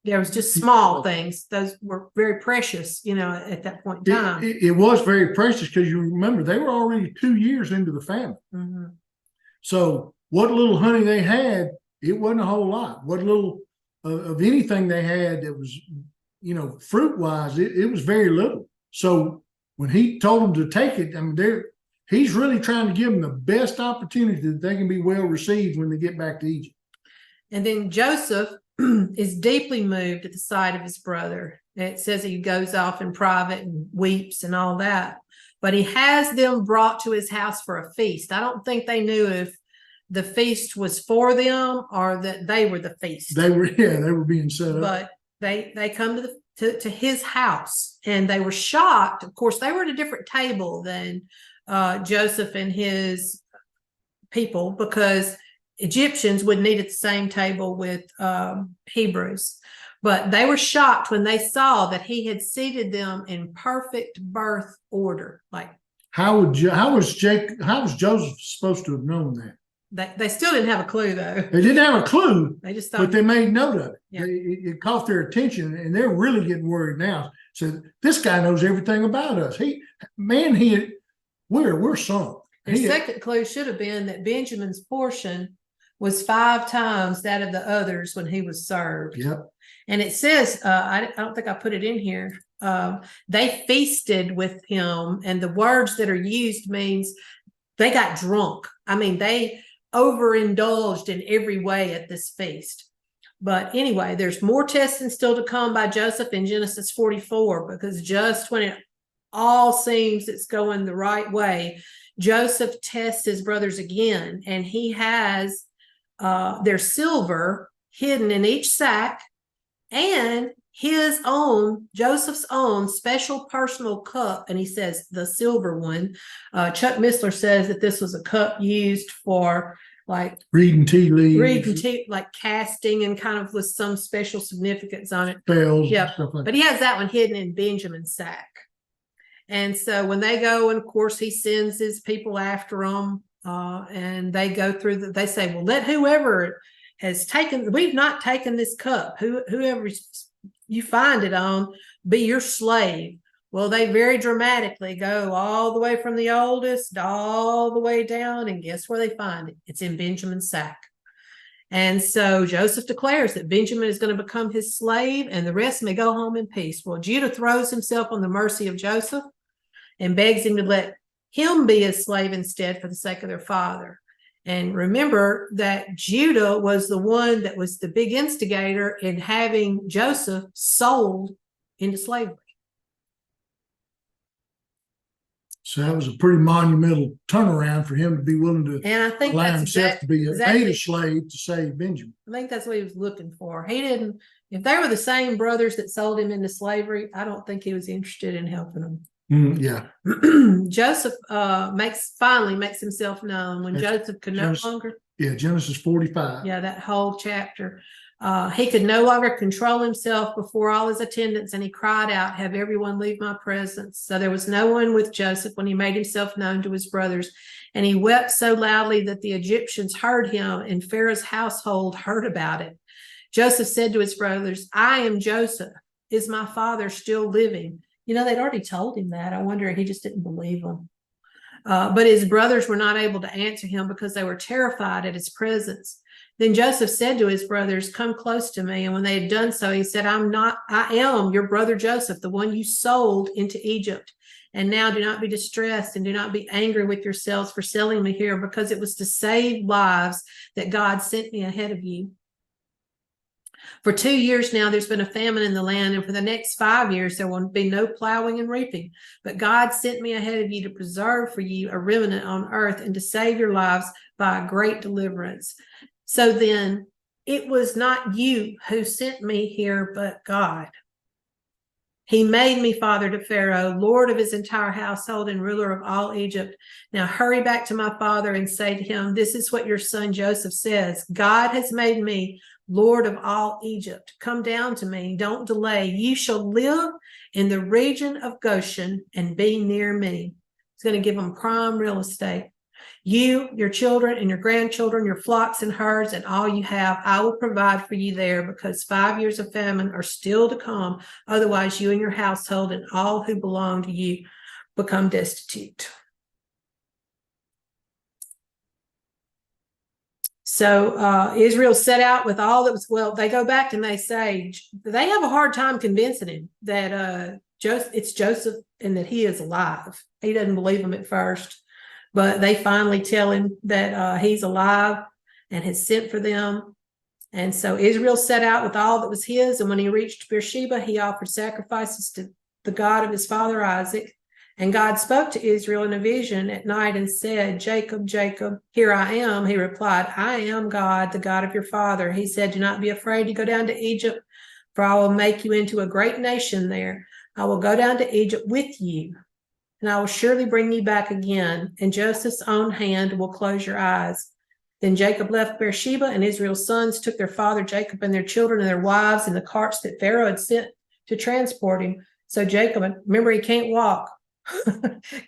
there was just small things. Those were very precious, at that point in time. It was very precious because you remember they were already 2 years into the famine. Mm-hmm. So what little honey they had, it wasn't a whole lot. What little of anything they had that was, fruit wise, it was very little. So when he told them to take it, I mean, he's really trying to give them the best opportunity that they can be well received when they get back to Egypt. And then Joseph is deeply moved at the sight of his brother. It says he goes off in private and weeps and all that. but he has them brought to his house for a feast. I don't think they knew if the feast was for them or that they were the feast. They were being set up. But they come to his house, and they were shocked. Of course, they were at a different table than Joseph and his people, because Egyptians would eat at the same table with Hebrews. But they were shocked when they saw that he had seated them in perfect birth order. Like, how was Joseph supposed to have known that? They still didn't have a clue, though. They didn't have a clue. They just thought, but they made note of it. Yeah. It caught their attention, and they're really getting worried now. So this guy knows everything about us. We're sunk. Their second clue should have been that Benjamin's portion was 5 times that of the others when he was served. Yep. And it says, I don't think I put it in here. They feasted with him, and the words that are used means they got drunk. I mean, they overindulged in every way at this feast. But anyway, there's more testing still to come by Joseph in Genesis 44, because just when it all seems it's going the right way, Joseph tests his brothers again, and he has their silver hidden in each sack, and Joseph's own special personal cup. And he says the silver one. Chuck Missler says that this was a cup used for like reading tea leaves, like casting, and kind of with some special significance on it. Spells, yeah. Stuff like but he has that one hidden in Benjamin's sack. And so when they go, and of course he sends his people after them, and they go through they say, well, let whoever has taken, we've not taken this cup, whoever you find it on, be your slave. Well, they very dramatically go all the way from the oldest all the way down, and guess where they find it? It's in Benjamin's sack. And so Joseph declares that Benjamin is going to become his slave, and the rest may go home in peace. Well, Judah throws himself on the mercy of Joseph and begs him to let him be a slave instead for the sake of their father. And remember that Judah was the one that was the big instigator in having Joseph sold into slavery. So that was a pretty monumental turnaround for him to be willing to and I think allow that's himself to be exactly, a slave to save Benjamin. I think that's what he was looking for. He didn't, if they were the same brothers that sold him into slavery, I don't think he was interested in helping them. Yeah. Joseph finally makes himself known when Joseph could no longer. Yeah, Genesis 45. Yeah, that whole chapter. He could no longer control himself before all his attendants, and he cried out, have everyone leave my presence. So there was no one with Joseph when he made himself known to his brothers. And he wept so loudly that the Egyptians heard him, and Pharaoh's household heard about it. Joseph said to his brothers, I am Joseph. Is my father still living? You know, they'd already told him that. I wonder if he just didn't believe them. But his brothers were not able to answer him because they were terrified at his presence. Then Joseph said to his brothers, come close to me. And when they had done so, he said, I am your brother Joseph, the one you sold into Egypt. And now do not be distressed and do not be angry with yourselves for selling me here, because it was to save lives that God sent me ahead of you. For 2 years now, there's been a famine in the land, and for the next 5 years, there will be no plowing and reaping. But God sent me ahead of you to preserve for you a remnant on earth and to save your lives by a great deliverance. So then, it was not you who sent me here, but God. He made me father to Pharaoh, lord of his entire household and ruler of all Egypt. Now hurry back to my father and say to him, this is what your son Joseph says. God has made me Lord of all Egypt. Come down to me. Don't delay. You shall live in the region of Goshen and be near me. He's going to give them prime real estate. You, your children, and your grandchildren, your flocks and herds, and all you have, I will provide for you there, because 5 years of famine are still to come. Otherwise, you and your household and all who belong to you become destitute. So Israel set out with all that was, well, they go back and they say, they have a hard time convincing him that it's Joseph and that he is alive. He doesn't believe them at first, but they finally tell him that he's alive and has sent for them. And so Israel set out with all that was his. And when he reached Beersheba, he offered sacrifices to the God of his father Isaac. And God spoke to Israel in a vision at night and said, Jacob, Jacob, here I am. He replied, I am God, the God of your father. He said, do not be afraid to go down to Egypt, for I will make you into a great nation there. I will go down to Egypt with you, and I will surely bring you back again, and Joseph's own hand will close your eyes. Then Jacob left Beersheba, and Israel's sons took their father Jacob and their children and their wives in the carts that Pharaoh had sent to transport him. So Jacob, remember, he can't walk.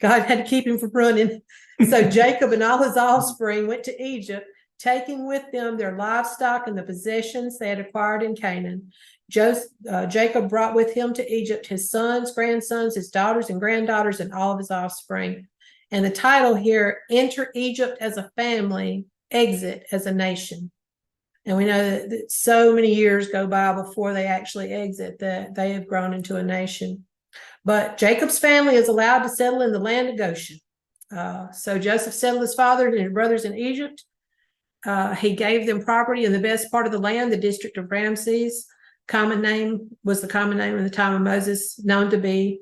God had to keep him from running. So Jacob and all his offspring went to Egypt, taking with them their livestock and the possessions they had acquired in Canaan. Jacob brought with him to Egypt his sons, grandsons, his daughters and granddaughters, and all of his offspring. And the title here, Enter Egypt as a Family, Exit as a Nation. And we know that so many years go by before they actually exit, that they have grown into a nation. But Jacob's family is allowed to settle in the land of Goshen. So Joseph settled his father and his brothers in Egypt. He gave them property in the best part of the land, the district of Ramses. The common name in the time of Moses, known to be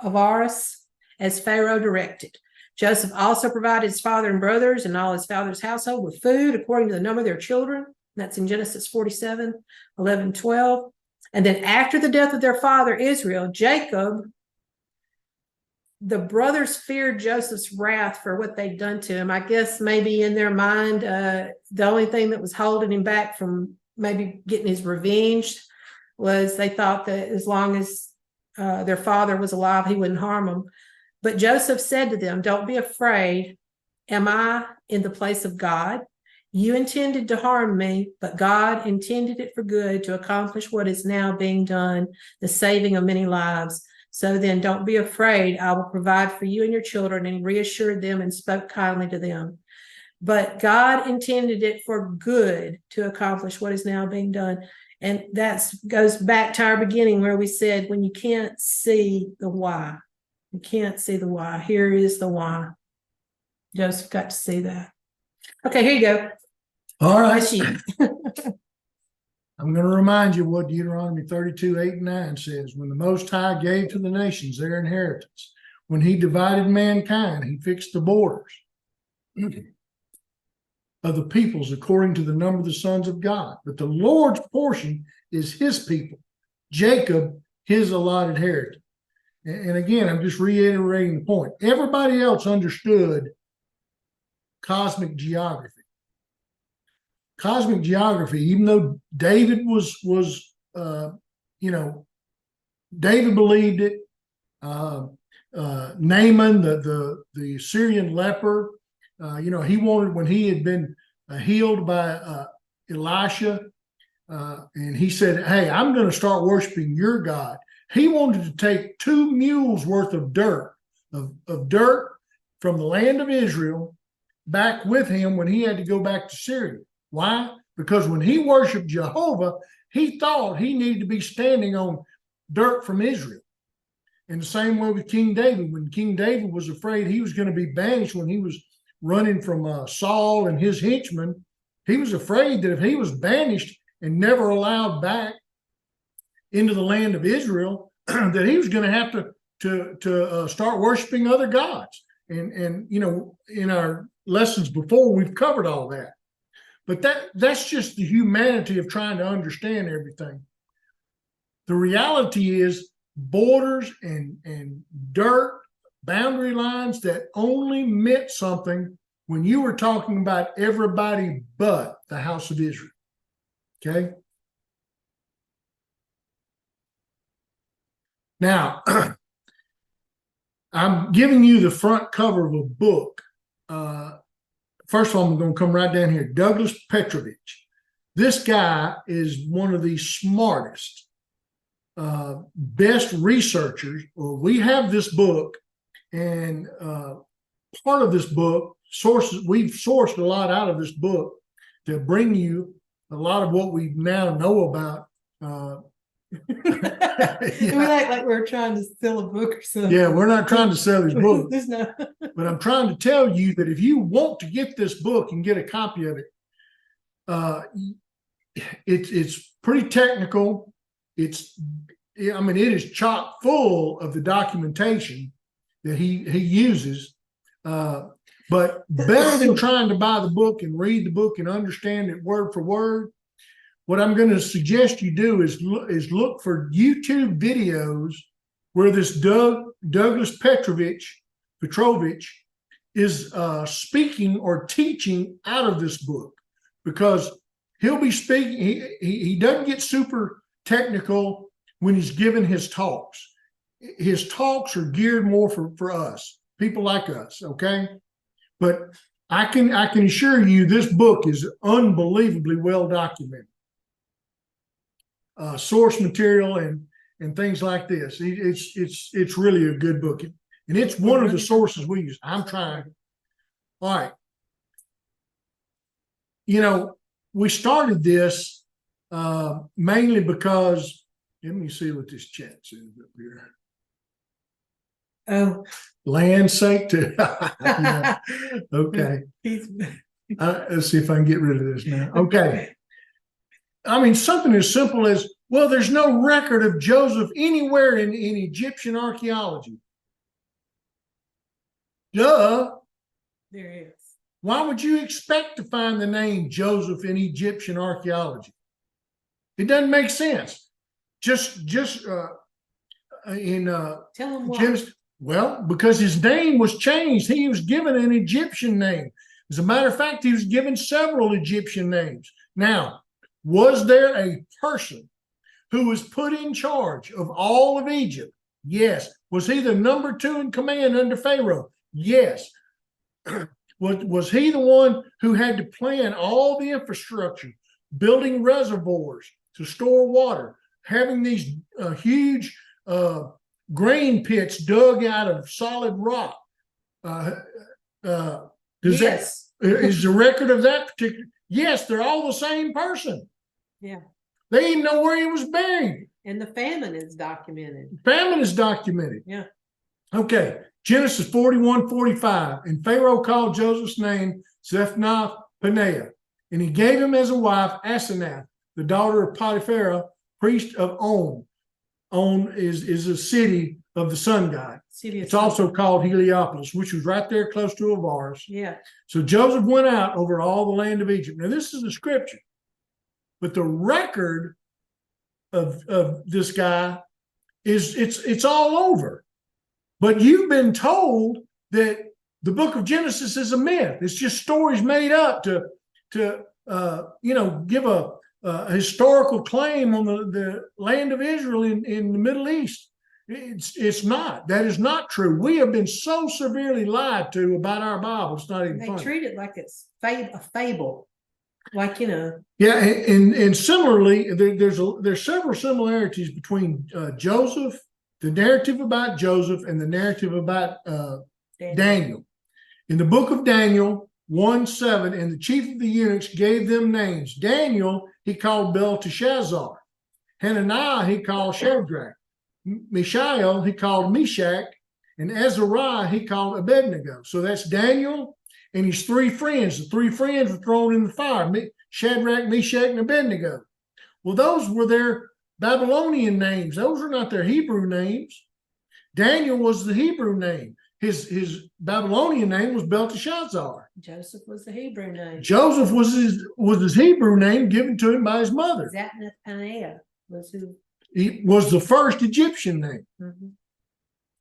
Avaris, as Pharaoh directed. Joseph also provided his father and brothers and all his father's household with food according to the number of their children. That's in Genesis 47, 11, 12. And then after the death of their father Israel, Jacob, the brothers feared Joseph's wrath for what they'd done to him. I guess maybe in their mind, the only thing that was holding him back from maybe getting his revenge was they thought that as long as their father was alive, he wouldn't harm them. But Joseph said to them, don't be afraid. Am I in the place of God? You intended to harm me, but God intended it for good to accomplish what is now being done, the saving of many lives. So then don't be afraid. I will provide for you and your children. And he reassured them and spoke kindly to them. But God intended it for good to accomplish what is now being done. And that goes back to our beginning where we said, when you can't see the why, you can't see the why. Here is the why. Joseph got to see that. Okay, here you go. All right. That's you. I'm going to remind you what Deuteronomy 32, 8 and 9 says. When the Most High gave to the nations their inheritance, when he divided mankind, he fixed the borders of the peoples according to the number of the sons of God. But the Lord's portion is his people, Jacob, his allotted heritage. And again, I'm just reiterating the point. Everybody else understood cosmic geography. Cosmic geography, even though David David believed it. Naaman, the Syrian leper, he wanted, when he had been healed by Elisha, and he said, hey, I'm going to start worshiping your God. He wanted to take 2 mules worth of dirt from the land of Israel back with him when he had to go back to Syria. Why? Because when he worshiped Jehovah, he thought he needed to be standing on dirt from Israel. And the same way with King David. When King David was afraid he was going to be banished when he was running from Saul and his henchmen, he was afraid that if he was banished and never allowed back into the land of Israel, that he was going to have to start worshiping other gods. And in our lessons before, we've covered all that. But that's just the humanity of trying to understand everything. The reality is borders and dirt, boundary lines that only meant something when you were talking about everybody but the house of Israel. Okay? Now, I'm giving you the front cover of a book. First of all, I'm going to come right down here. Douglas Petrovich. This guy is one of the smartest, best researchers. We have this book, and part of this book, we've sourced a lot out of this book to bring you a lot of what we now know about. We act like we're trying to sell a book or something. Yeah, we're not trying to sell his book. There's no. But I'm trying to tell you that if you want to get this book and get a copy of it, it's pretty technical. It is chock full of the documentation that he uses. But better than trying to buy the book and read the book and understand it word for word, what I'm going to suggest you do is look for YouTube videos where this Douglas Petrovich is speaking or teaching out of this book, because he'll be speaking. He doesn't get super technical when he's giving his talks. His talks are geared more for us, people like us, okay? But I can assure you this book is unbelievably well documented. Source material and things like this. It's really a good book. And it's one of the sources we use. I'm trying. All right. You know, we started this mainly because, let me see what this chat says up here. Oh, Land's sake to yeah. Okay. Let's see if I can get rid of this now. Okay. I mean, something as simple as, well, there's no record of Joseph anywhere in Egyptian archaeology. Duh. There is. Why would you expect to find the name Joseph in Egyptian archaeology? It doesn't make sense. Just in Tell him why. Genesis. Well, because his name was changed. He was given an Egyptian name. As a matter of fact, he was given several Egyptian names. Now, was there a person who was put in charge of all of Egypt? Yes. Was he the number 2 in command under Pharaoh? Yes. Was he the one who had to plan all the infrastructure, building reservoirs to store water, having these huge grain pits dug out of solid rock? Yes. Is the record of that particular? Yes, they're all the same person. Yeah. They didn't know where he was buried. And the famine is documented. Famine is documented. Yeah. Okay. Genesis 41:45. And Pharaoh called Joseph's name Zephnath-Paneah, and he gave him as a wife Asenath, the daughter of Potiphar, priest of On. On is a city of the sun god. It's also called Heliopolis, which was right there close to Avaris. Yeah. So Joseph went out over all the land of Egypt. Now, this is the scripture, but the record of this guy it's all over. But you've been told that the book of Genesis is a myth. It's just stories made up to give a historical claim on the land of Israel in the Middle East. It's not. That is not true. We have been so severely lied to about our Bible. It's not even funny. They treat it like it's a fable, like, Yeah, and similarly, there's several similarities between Joseph, the narrative about Joseph, and the narrative about Daniel. In the book of Daniel 1:7, and the chief of the eunuchs gave them names. Daniel he called Belteshazzar. Hananiah he called Shadrach. Mishael he called Meshach, and Azariah he called Abednego. So that's Daniel and his 3 friends. The 3 friends were thrown in the fire: Shadrach, Meshach, and Abednego. Well, those were their Babylonian names. Those are not their Hebrew names. Daniel was the Hebrew name. His Babylonian name was Belteshazzar. Joseph was the Hebrew name. Joseph was his Hebrew name given to him by his mother. Zephnath-Paneah was who. He was the first Egyptian name. Mm-hmm.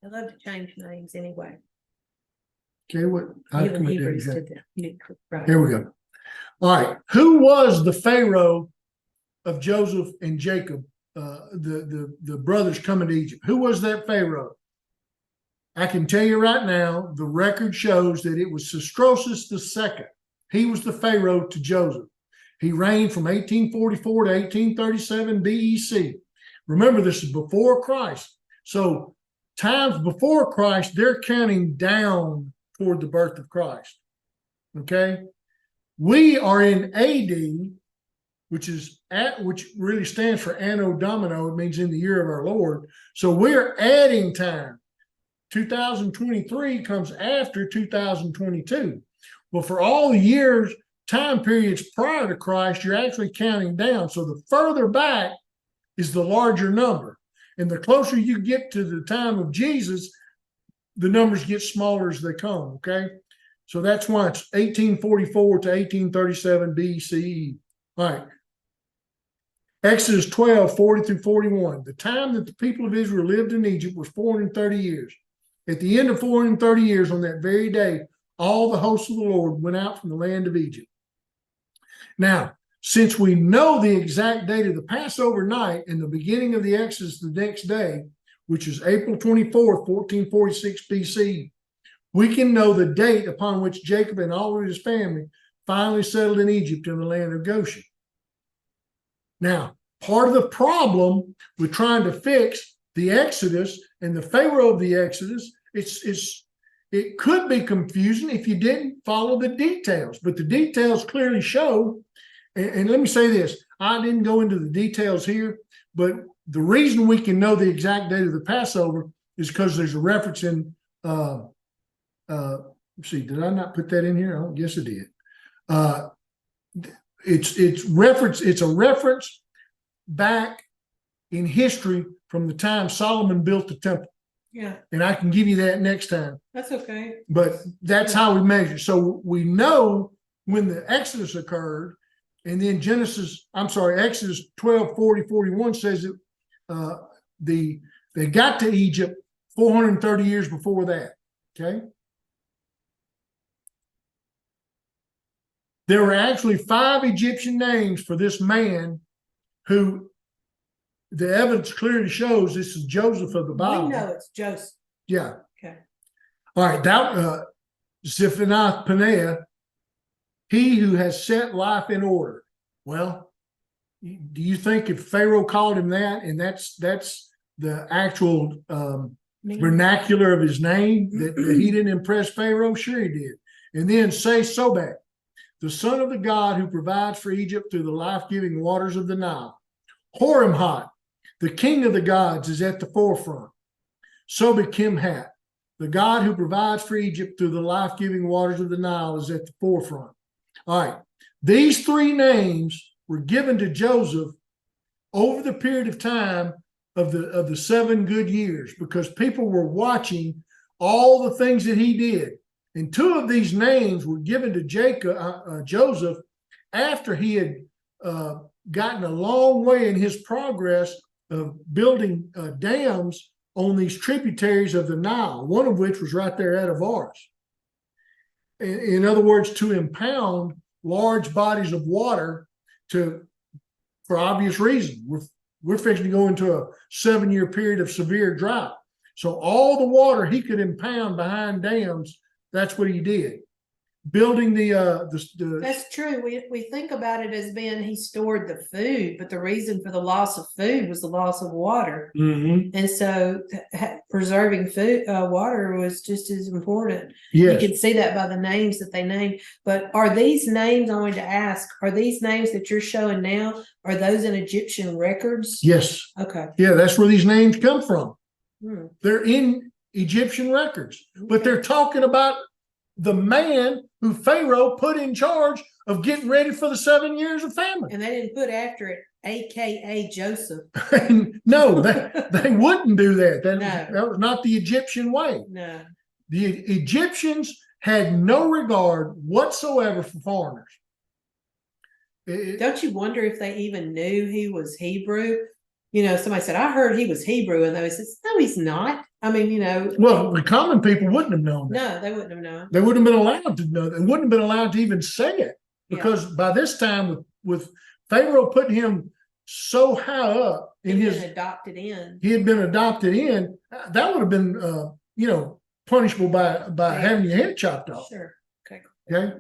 I love to change names anyway. Okay, Even Hebrews did that. Right. Here we go. All right. Who was the Pharaoh of Joseph and Jacob, the brothers coming to Egypt? Who was that Pharaoh? I can tell you right now, the record shows that it was Sestrosis II. He was the Pharaoh to Joseph. He reigned from 1844 to 1837 BEC. Remember, this is before Christ. So times before Christ, they're counting down toward the birth of Christ. Okay? We are in AD, which really stands for Anno Domino. It means in the year of our Lord. So we're adding time. 2023 comes after 2022. Well, for all the years, time periods prior to Christ, you're actually counting down. So the further back is the larger number. And the closer you get to the time of Jesus, the numbers get smaller as they come, okay? So that's why it's 1844 to 1837 BCE. All right. Exodus 12, 40 through 41. The time that the people of Israel lived in Egypt was 430 years. At the end of 430 years, on that very day, all the hosts of the Lord went out from the land of Egypt. Now, since we know the exact date of the Passover night and the beginning of the Exodus the next day, which is April 24th, 1446 BC, we can know the date upon which Jacob and all of his family finally settled in Egypt in the land of Goshen. Now, part of the problem with trying to fix the Exodus and the Pharaoh of the Exodus, it could be confusing if you didn't follow the details, but the details clearly show, and let me say this, I didn't go into the details here, but the reason we can know the exact date of the Passover is because there's a reference in, let's see, did I not put that in here? Oh, yes, I did. It's a reference back in history from the time Solomon built the temple. Yeah, And I can give you that next time. that's okay. But that's how we measure. So we know when the Exodus occurred, and then Exodus 12, 40, 41 says that they got to Egypt 430 years before that. Okay. There were actually 5 Egyptian names for this man who the evidence clearly shows this is Joseph of the Bible. We know it's Joseph. Yeah. Okay. All right. That Zephaniah Paneah, he who has set life in order. Well, do you think if Pharaoh called him that, and that's the actual vernacular of his name, that he didn't impress Pharaoh? Sure he did. And then say Sobek, the son of the God who provides for Egypt through the life-giving waters of the Nile. Horemhat, the king of the gods, is at the forefront. Sobekimhat, the God who provides for Egypt through the life-giving waters of the Nile, is at the forefront. All right. These 3 names were given to Joseph over the period of time of the 7 good years, because people were watching all the things that he did. And 2 of these names were given to Joseph after he had gotten a long way in his progress of building dams on these tributaries of the Nile, one of which was right there at Avaris. In other words, to impound large bodies of water for obvious reasons. We're fixing to go into a 7-year period of severe drought. So all the water he could impound behind dams, that's what he did. Building That's true. We think about it as being he stored the food, but the reason for the loss of food was the loss of water. Mhm. And so preserving food, water was just as important. Yes. You can see that by the names that they named. But are these names, I wanted to ask, are these names that you're showing now, are those in Egyptian records? Yes. Okay. Yeah, that's where these names come from. Hmm. They're in Egyptian records, but they're talking about the man who Pharaoh put in charge of getting ready for the 7 years of famine. And they didn't put after it, AKA Joseph. No, they wouldn't do that. No. That was not the Egyptian way. No. The Egyptians had no regard whatsoever for foreigners. Don't you wonder if they even knew he was Hebrew? You know, somebody said, I heard he was Hebrew, and they said, no, he's not. I mean, you know. Well, the common people wouldn't have known that. No, they wouldn't have known. They wouldn't have been allowed to know that. They wouldn't have been allowed to even say it, because by this time, with Pharaoh putting him so high up in his, adopted in. he had been adopted in. That would have been, punishable by having your head chopped off. Sure. Okay. Okay.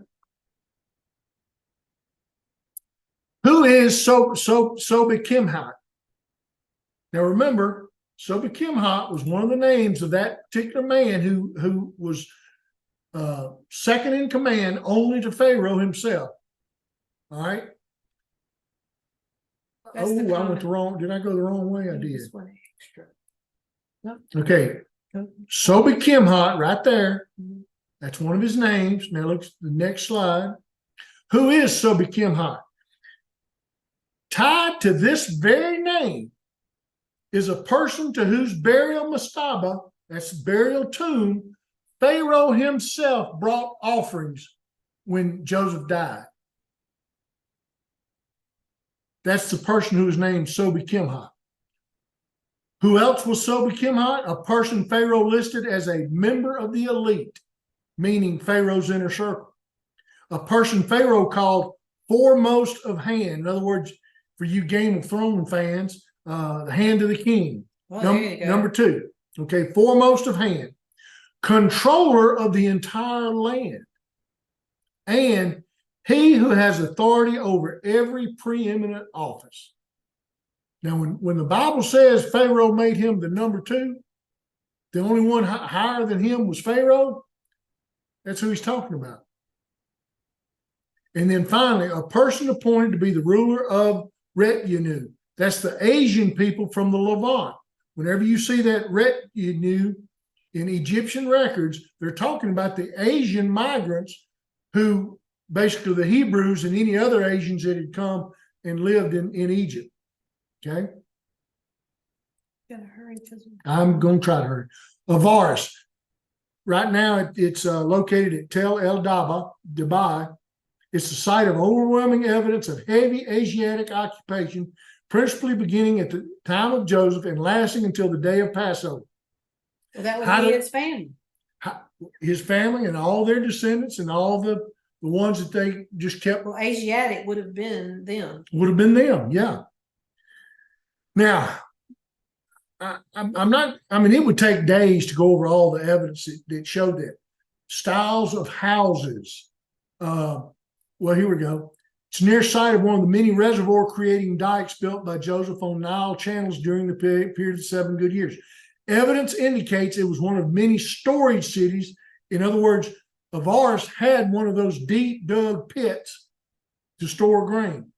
Who is Sobekimhat? Now remember, Sobekimhat was one of the names of that particular man who was second in command only to Pharaoh himself. All right. That's I the went the wrong. Did I go the wrong way? I You did. just went extra. No. Okay. Sobekimhat right there. That's one of his names. Now look at the next slide. Who is Sobekimhat? Tied to this very name is a person to whose burial mastaba that's burial tomb. Pharaoh himself brought offerings when Joseph died. That's the person who was named Sobi Kimhot. Who else was Sobi Kimhot? A person Pharaoh listed as a member of the elite, meaning Pharaoh's inner circle. A person Pharaoh called foremost of hand. In other words, for you Game of Thrones fans, the hand of the king. Well, there you go. Number two, okay, foremost of hand. Controller of the entire land. And he who has authority over every preeminent office. Now, when the Bible says Pharaoh made him the number two, the only one higher than him was Pharaoh, that's who he's talking about. And then finally, a person appointed to be the ruler of retinue. That's the Asian people from the Levant. Whenever you see that retinue in Egyptian records, they're talking about the Asian migrants who basically the Hebrews and any other Asians that had come and lived in Egypt. Okay? Gotta hurry. I'm going to try to hurry. Avaris. Right now, it's located at Tel El Daba, Dubai. It's the site of overwhelming evidence of heavy Asiatic occupation, principally beginning at the time of Joseph and lasting until the day of Passover. Well, that would be his family. His family and all their descendants and all the ones that they just kept. Well, Asiatic would have been them. Would have been them, yeah. Now, I'm not, I mean, it would take days to go over all the evidence that showed that. Styles of houses. Well, here we go. It's near site of one of the many reservoir creating dikes built by Joseph on Nile channels during the period of 7 good years. Evidence indicates it was one of many storage cities. In other words, Avaris had one of those deep dug pits to store grain.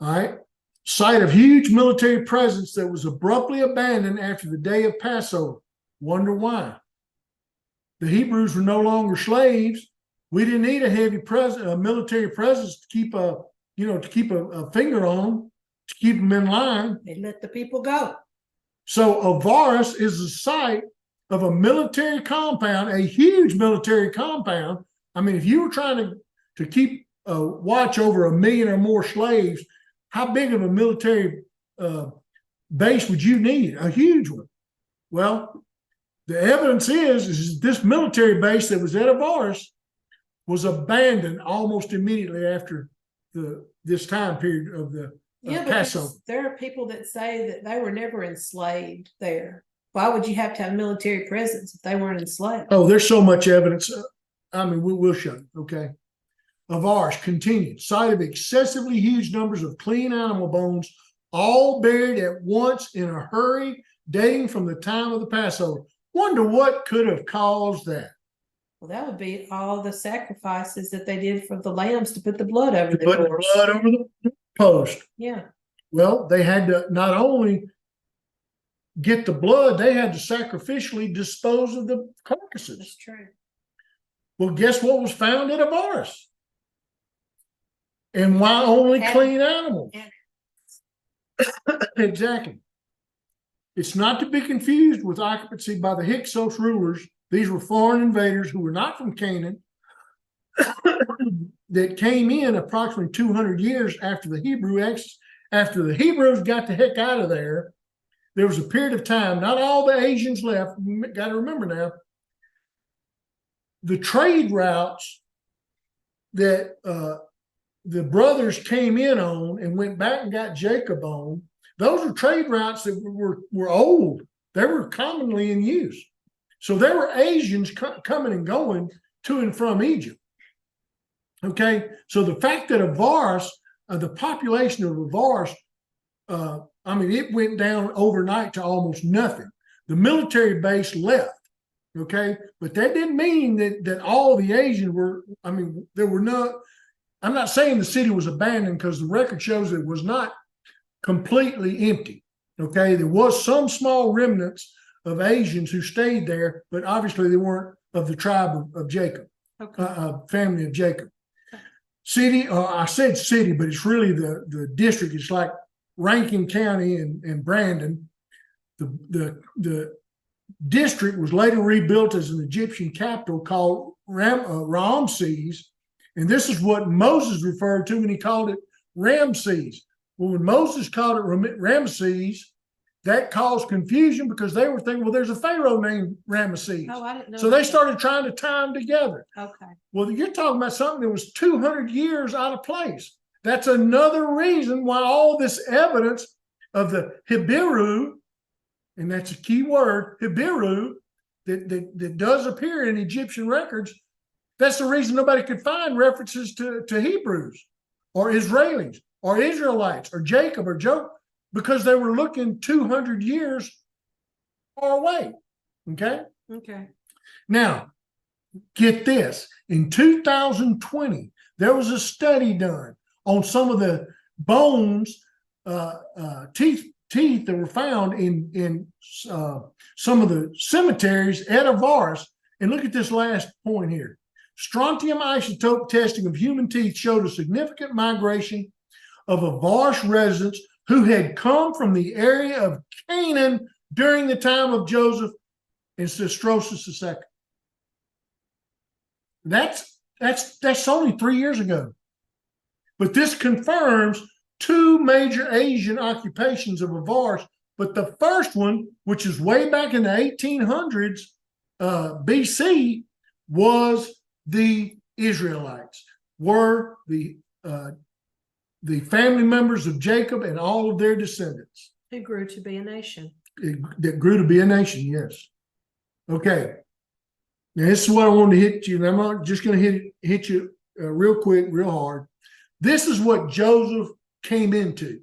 All right. Site of huge military presence that was abruptly abandoned after the day of Passover. Wonder why? The Hebrews were no longer slaves. We didn't need a heavy military presence to keep a finger on them, to keep them in line. They let the people go. So Avaris is the site of a military compound, a huge military compound. I mean, if you were trying to keep watch over 1 million or more slaves, how big of a military base would you need? A huge one. Well, the evidence is this military base that was at Avaris was abandoned almost immediately after this time period of the Passover. There are people that say that they were never enslaved there. Why would you have to have military presence if they weren't enslaved? Oh, there's so much evidence. I mean, we'll show you, okay? Avaris continued, site of excessively huge numbers of clean animal bones, all buried at once in a hurry, dating from the time of the Passover. Wonder what could have caused that. Well, that would be all the sacrifices that they did for the lambs to put the blood over the Put the doors. blood over the post. Yeah. Well, they had to not only get the blood, they had to sacrificially dispose of the carcasses. That's true. Well, guess what was found at Avaris? And why only clean animals? Exactly. It's not to be confused with occupancy by the Hyksos rulers. These were foreign invaders who were not from Canaan that came in approximately 200 years after the Hebrew exodus. After the Hebrews got the heck out of there, there was a period of time, not all the Asians left. You got to remember now, the trade routes that the brothers came in on and went back and got Jacob on, those were trade routes that were old. They were commonly in use. So there were Asians coming and going to and from Egypt. Okay, so the fact that Avaris, the population of Avaris, I mean, it went down overnight to almost nothing. The military base left. Okay, but that didn't mean that all the Asians were. I mean, there were no. I'm not saying the city was abandoned because the record shows it was not completely empty. Okay, there was some small remnants of Asians who stayed there, but obviously they weren't of the tribe of Jacob, family of Jacob. City, I said city, but it's really the district. It's like Rankin County and Brandon. The district was later rebuilt as an Egyptian capital called Ramses. And this is what Moses referred to when he called it Ramses. Well, when Moses called it Ramses, that caused confusion because they were thinking, well, there's a pharaoh named Ramesses. Oh, I didn't know. So they started trying to tie them together. Okay. Well, you're talking about something that was 200 years out of place. That's another reason why all this evidence of the Hibiru, and that's a key word, Hibiru, that does appear in Egyptian records, that's the reason nobody could find references to Hebrews or Israelis or Israelites or Jacob or Job, because they were looking 200 years far away. Okay? Okay. Now, get this. In 2020, there was a study done on some of the bones, teeth that were found in some of the cemeteries at Avaris. And look at this last point here. Strontium isotope testing of human teeth showed a significant migration of Avaris residents who had come from the area of Canaan during the time of Joseph and Sesostris II. That's only 3 years ago. But this confirms two major Asian occupations of Avaris. But the first one, which is way back in the 1800s BC, was the Israelites, were the family members of Jacob and all of their descendants. Who grew to be a nation. That grew to be a nation, yes. Okay. Now, this is what I wanted to hit you, and I'm not just going to hit you real quick, real hard. This is what Joseph came into.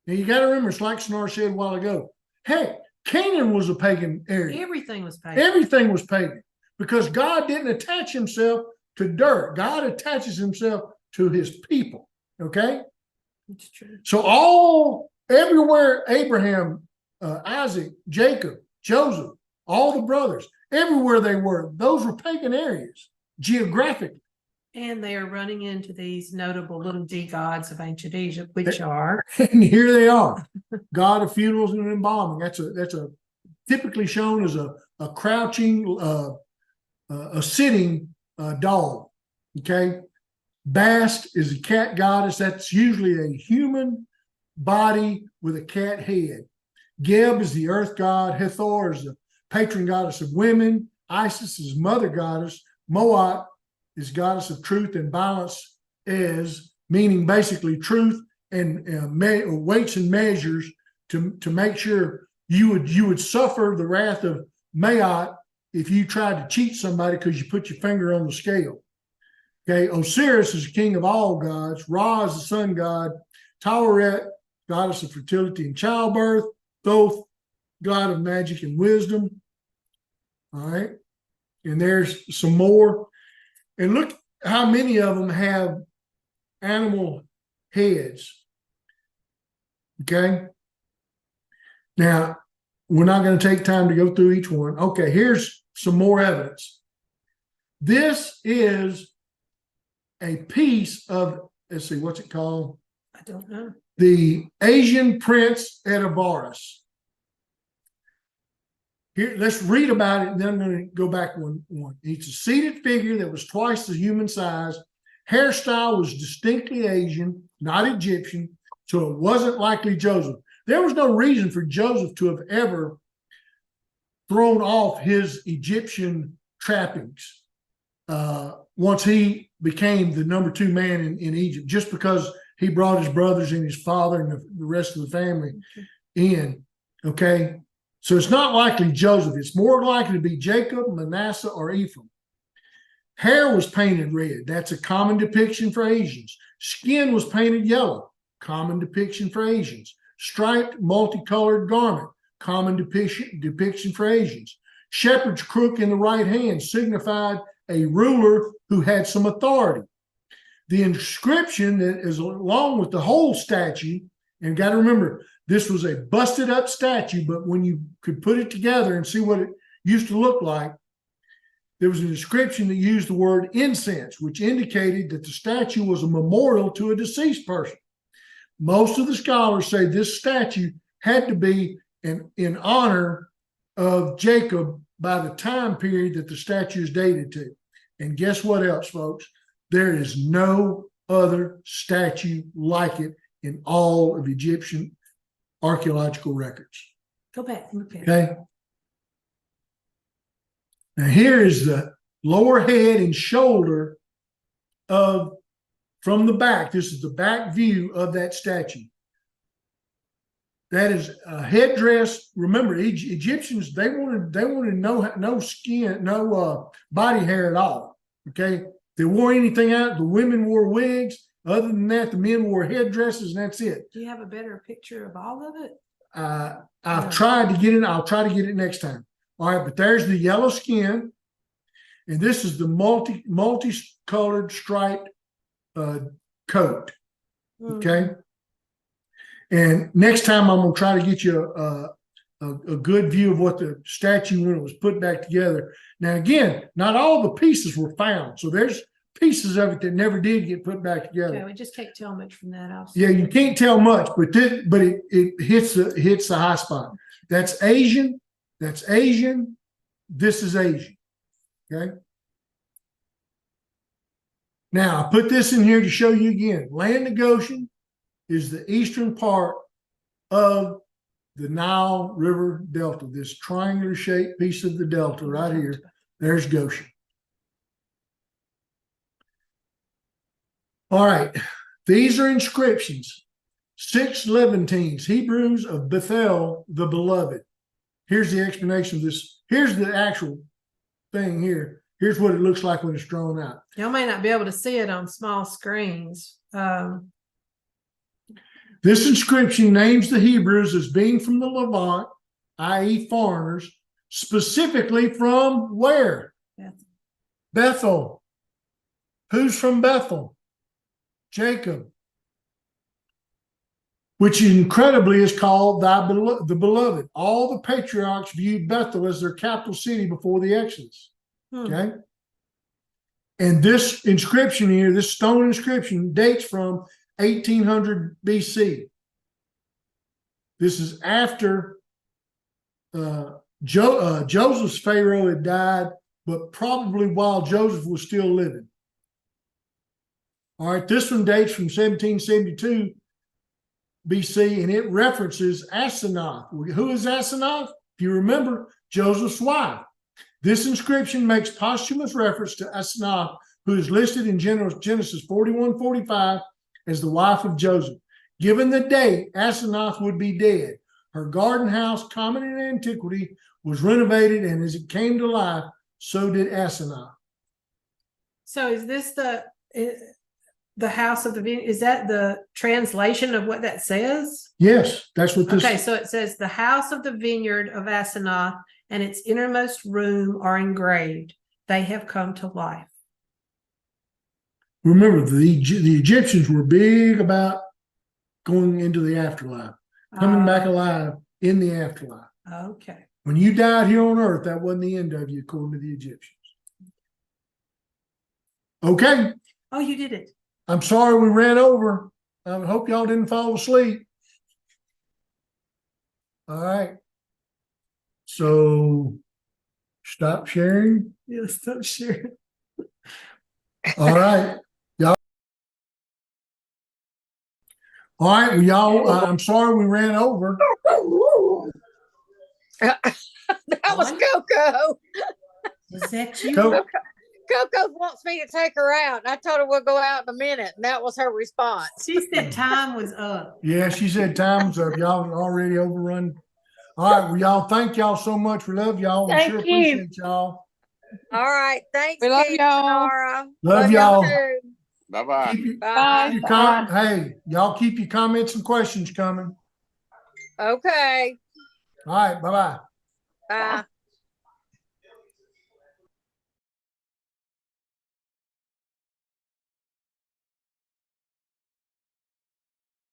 Now, you got to remember, it's like Cynara said a while ago. Heck, Canaan was a pagan area. Everything was pagan. Everything was pagan because God didn't attach himself to dirt. God attaches himself to his people. Okay? It's true. So everywhere Abraham, Isaac, Jacob, Joseph, all the brothers, everywhere they were, those were pagan areas geographically. And they are running into these notable little g gods of ancient Egypt, which are. And here they are, god of funerals and embalming. That's a typically shown as a crouching, a sitting dog. Okay, Bast is a cat goddess. That's usually a human body with a cat head. Geb is the earth god. Hathor is the patron goddess of women. Isis is mother goddess. Moat is goddess of truth and balance, meaning basically truth and weights and measures to make sure you would suffer the wrath of Maat if you tried to cheat somebody because you put your finger on the scale. Okay, Osiris is the king of all gods. Ra is the sun god. Taweret, goddess of fertility and childbirth. Thoth, god of magic and wisdom. All right, and there's some more. And look how many of them have animal heads. Okay. Now, we're not going to take time to go through each one. Okay, here's some more evidence. This is a piece of, let's see, what's it called? I don't know. The Asian Prince at Avaris. Here, let's read about it, and then I'm going to go back one. It's a seated figure that was twice the human size. Hairstyle was distinctly Asian, not Egyptian, so it wasn't likely Joseph. There was no reason for Joseph to have ever thrown off his Egyptian trappings once he became the number 2 man in Egypt, just because he brought his brothers and his father and the rest of the family in. Okay. So it's not likely Joseph. It's more likely to be Jacob, Manasseh, or Ephraim. Hair was painted red. That's a common depiction for Asians. Skin was painted yellow. Common depiction for Asians. Striped, multicolored garment. Common depiction for Asians. Shepherd's crook in the right hand signified a ruler who had some authority. The inscription that is along with the whole statue, and got to remember, this was a busted up statue, but when you could put it together and see what it used to look like, there was an inscription that used the word incense, which indicated that the statue was a memorial to a deceased person. Most of the scholars say this statue had to be in honor of Jacob by the time period that the statue is dated to. And guess what else, folks? There is no other statue like it in all of Egyptian archaeological records. Go back. Okay. Okay. Now here is the lower head and shoulder from the back. This is the back view of that statue. That is a headdress. Remember, Egyptians, they wanted no skin, no body hair at all. Okay. They wore anything out. The women wore wigs. Other than that, the men wore headdresses, and that's it. Do you have a better picture of all of it? I've tried to get it. I'll try to get it next time. All right, but there's the yellow skin, and this is the multicolored striped coat. Okay. And next time I'm gonna try to get you a good view of what the statue when it was put back together. Now again, not all the pieces were found, so there's pieces of it that never did get put back together. Okay, we just can't tell much from that. Yeah, you can't tell much, but it hits the high spot. That's Asian. That's Asian. This is Asian. Okay. Now I put this in here to show you again. Land of Goshen is the eastern part of the Nile River Delta. This triangular shaped piece of the delta right here. There's Goshen. All right, these are inscriptions. 6 Levantines, Hebrews of Bethel, the beloved. Here's the explanation of this. Here's the actual thing here. Here's what it looks like when it's drawn out. Y'all may not be able to see it on small screens. This inscription names the Hebrews as being from the Levant, i.e. foreigners, specifically from where? Bethel. Who's from Bethel? Jacob, which incredibly is called the beloved. All the patriarchs viewed Bethel as their capital city before the Exodus. Okay. And this inscription here, this stone inscription, dates from 1800 BC. This is after Joseph's Pharaoh had died, but probably while Joseph was still living. All right, this one dates from 1772 BC, and it references Asenath. Who is Asenath? If you remember, Joseph's wife. This inscription makes posthumous reference to Asenath, who is listed in Genesis 41:45 as the wife of Joseph. Given the date, Asenath would be dead. Her garden house, common in antiquity, was renovated, and as it came to life, so did Asenath. So is this the house of the vineyard? Is that the translation of what that says? Yes, that's what this. Okay, so it says the house of the vineyard of Asenath and its innermost room are engraved. They have come to life. Remember, the Egyptians were big about going into the afterlife, coming back alive in the afterlife. Okay. When you died here on earth, that wasn't the end of you, according to the Egyptians. Okay. Oh, you did it. I'm sorry we ran over. I hope y'all didn't fall asleep. All right. So stop sharing. Yeah, stop sharing. All right. Y'all. All right. Well, y'all, I'm sorry we ran over. That was Coco. Was that you? Coco wants me to take her out. I told her we'll go out in a minute, and that was her response. She said time was up. Yeah, she said time's up. Y'all are already overrun. All right. Well, y'all, thank y'all so much. We love y'all. We sure appreciate y'all. All right. Thanks. We love Keith, y'all. Cynara. Love y'all. too. Bye-bye. Bye. Hey, y'all keep your comments and questions coming. Okay. All right. Bye-bye. Bye.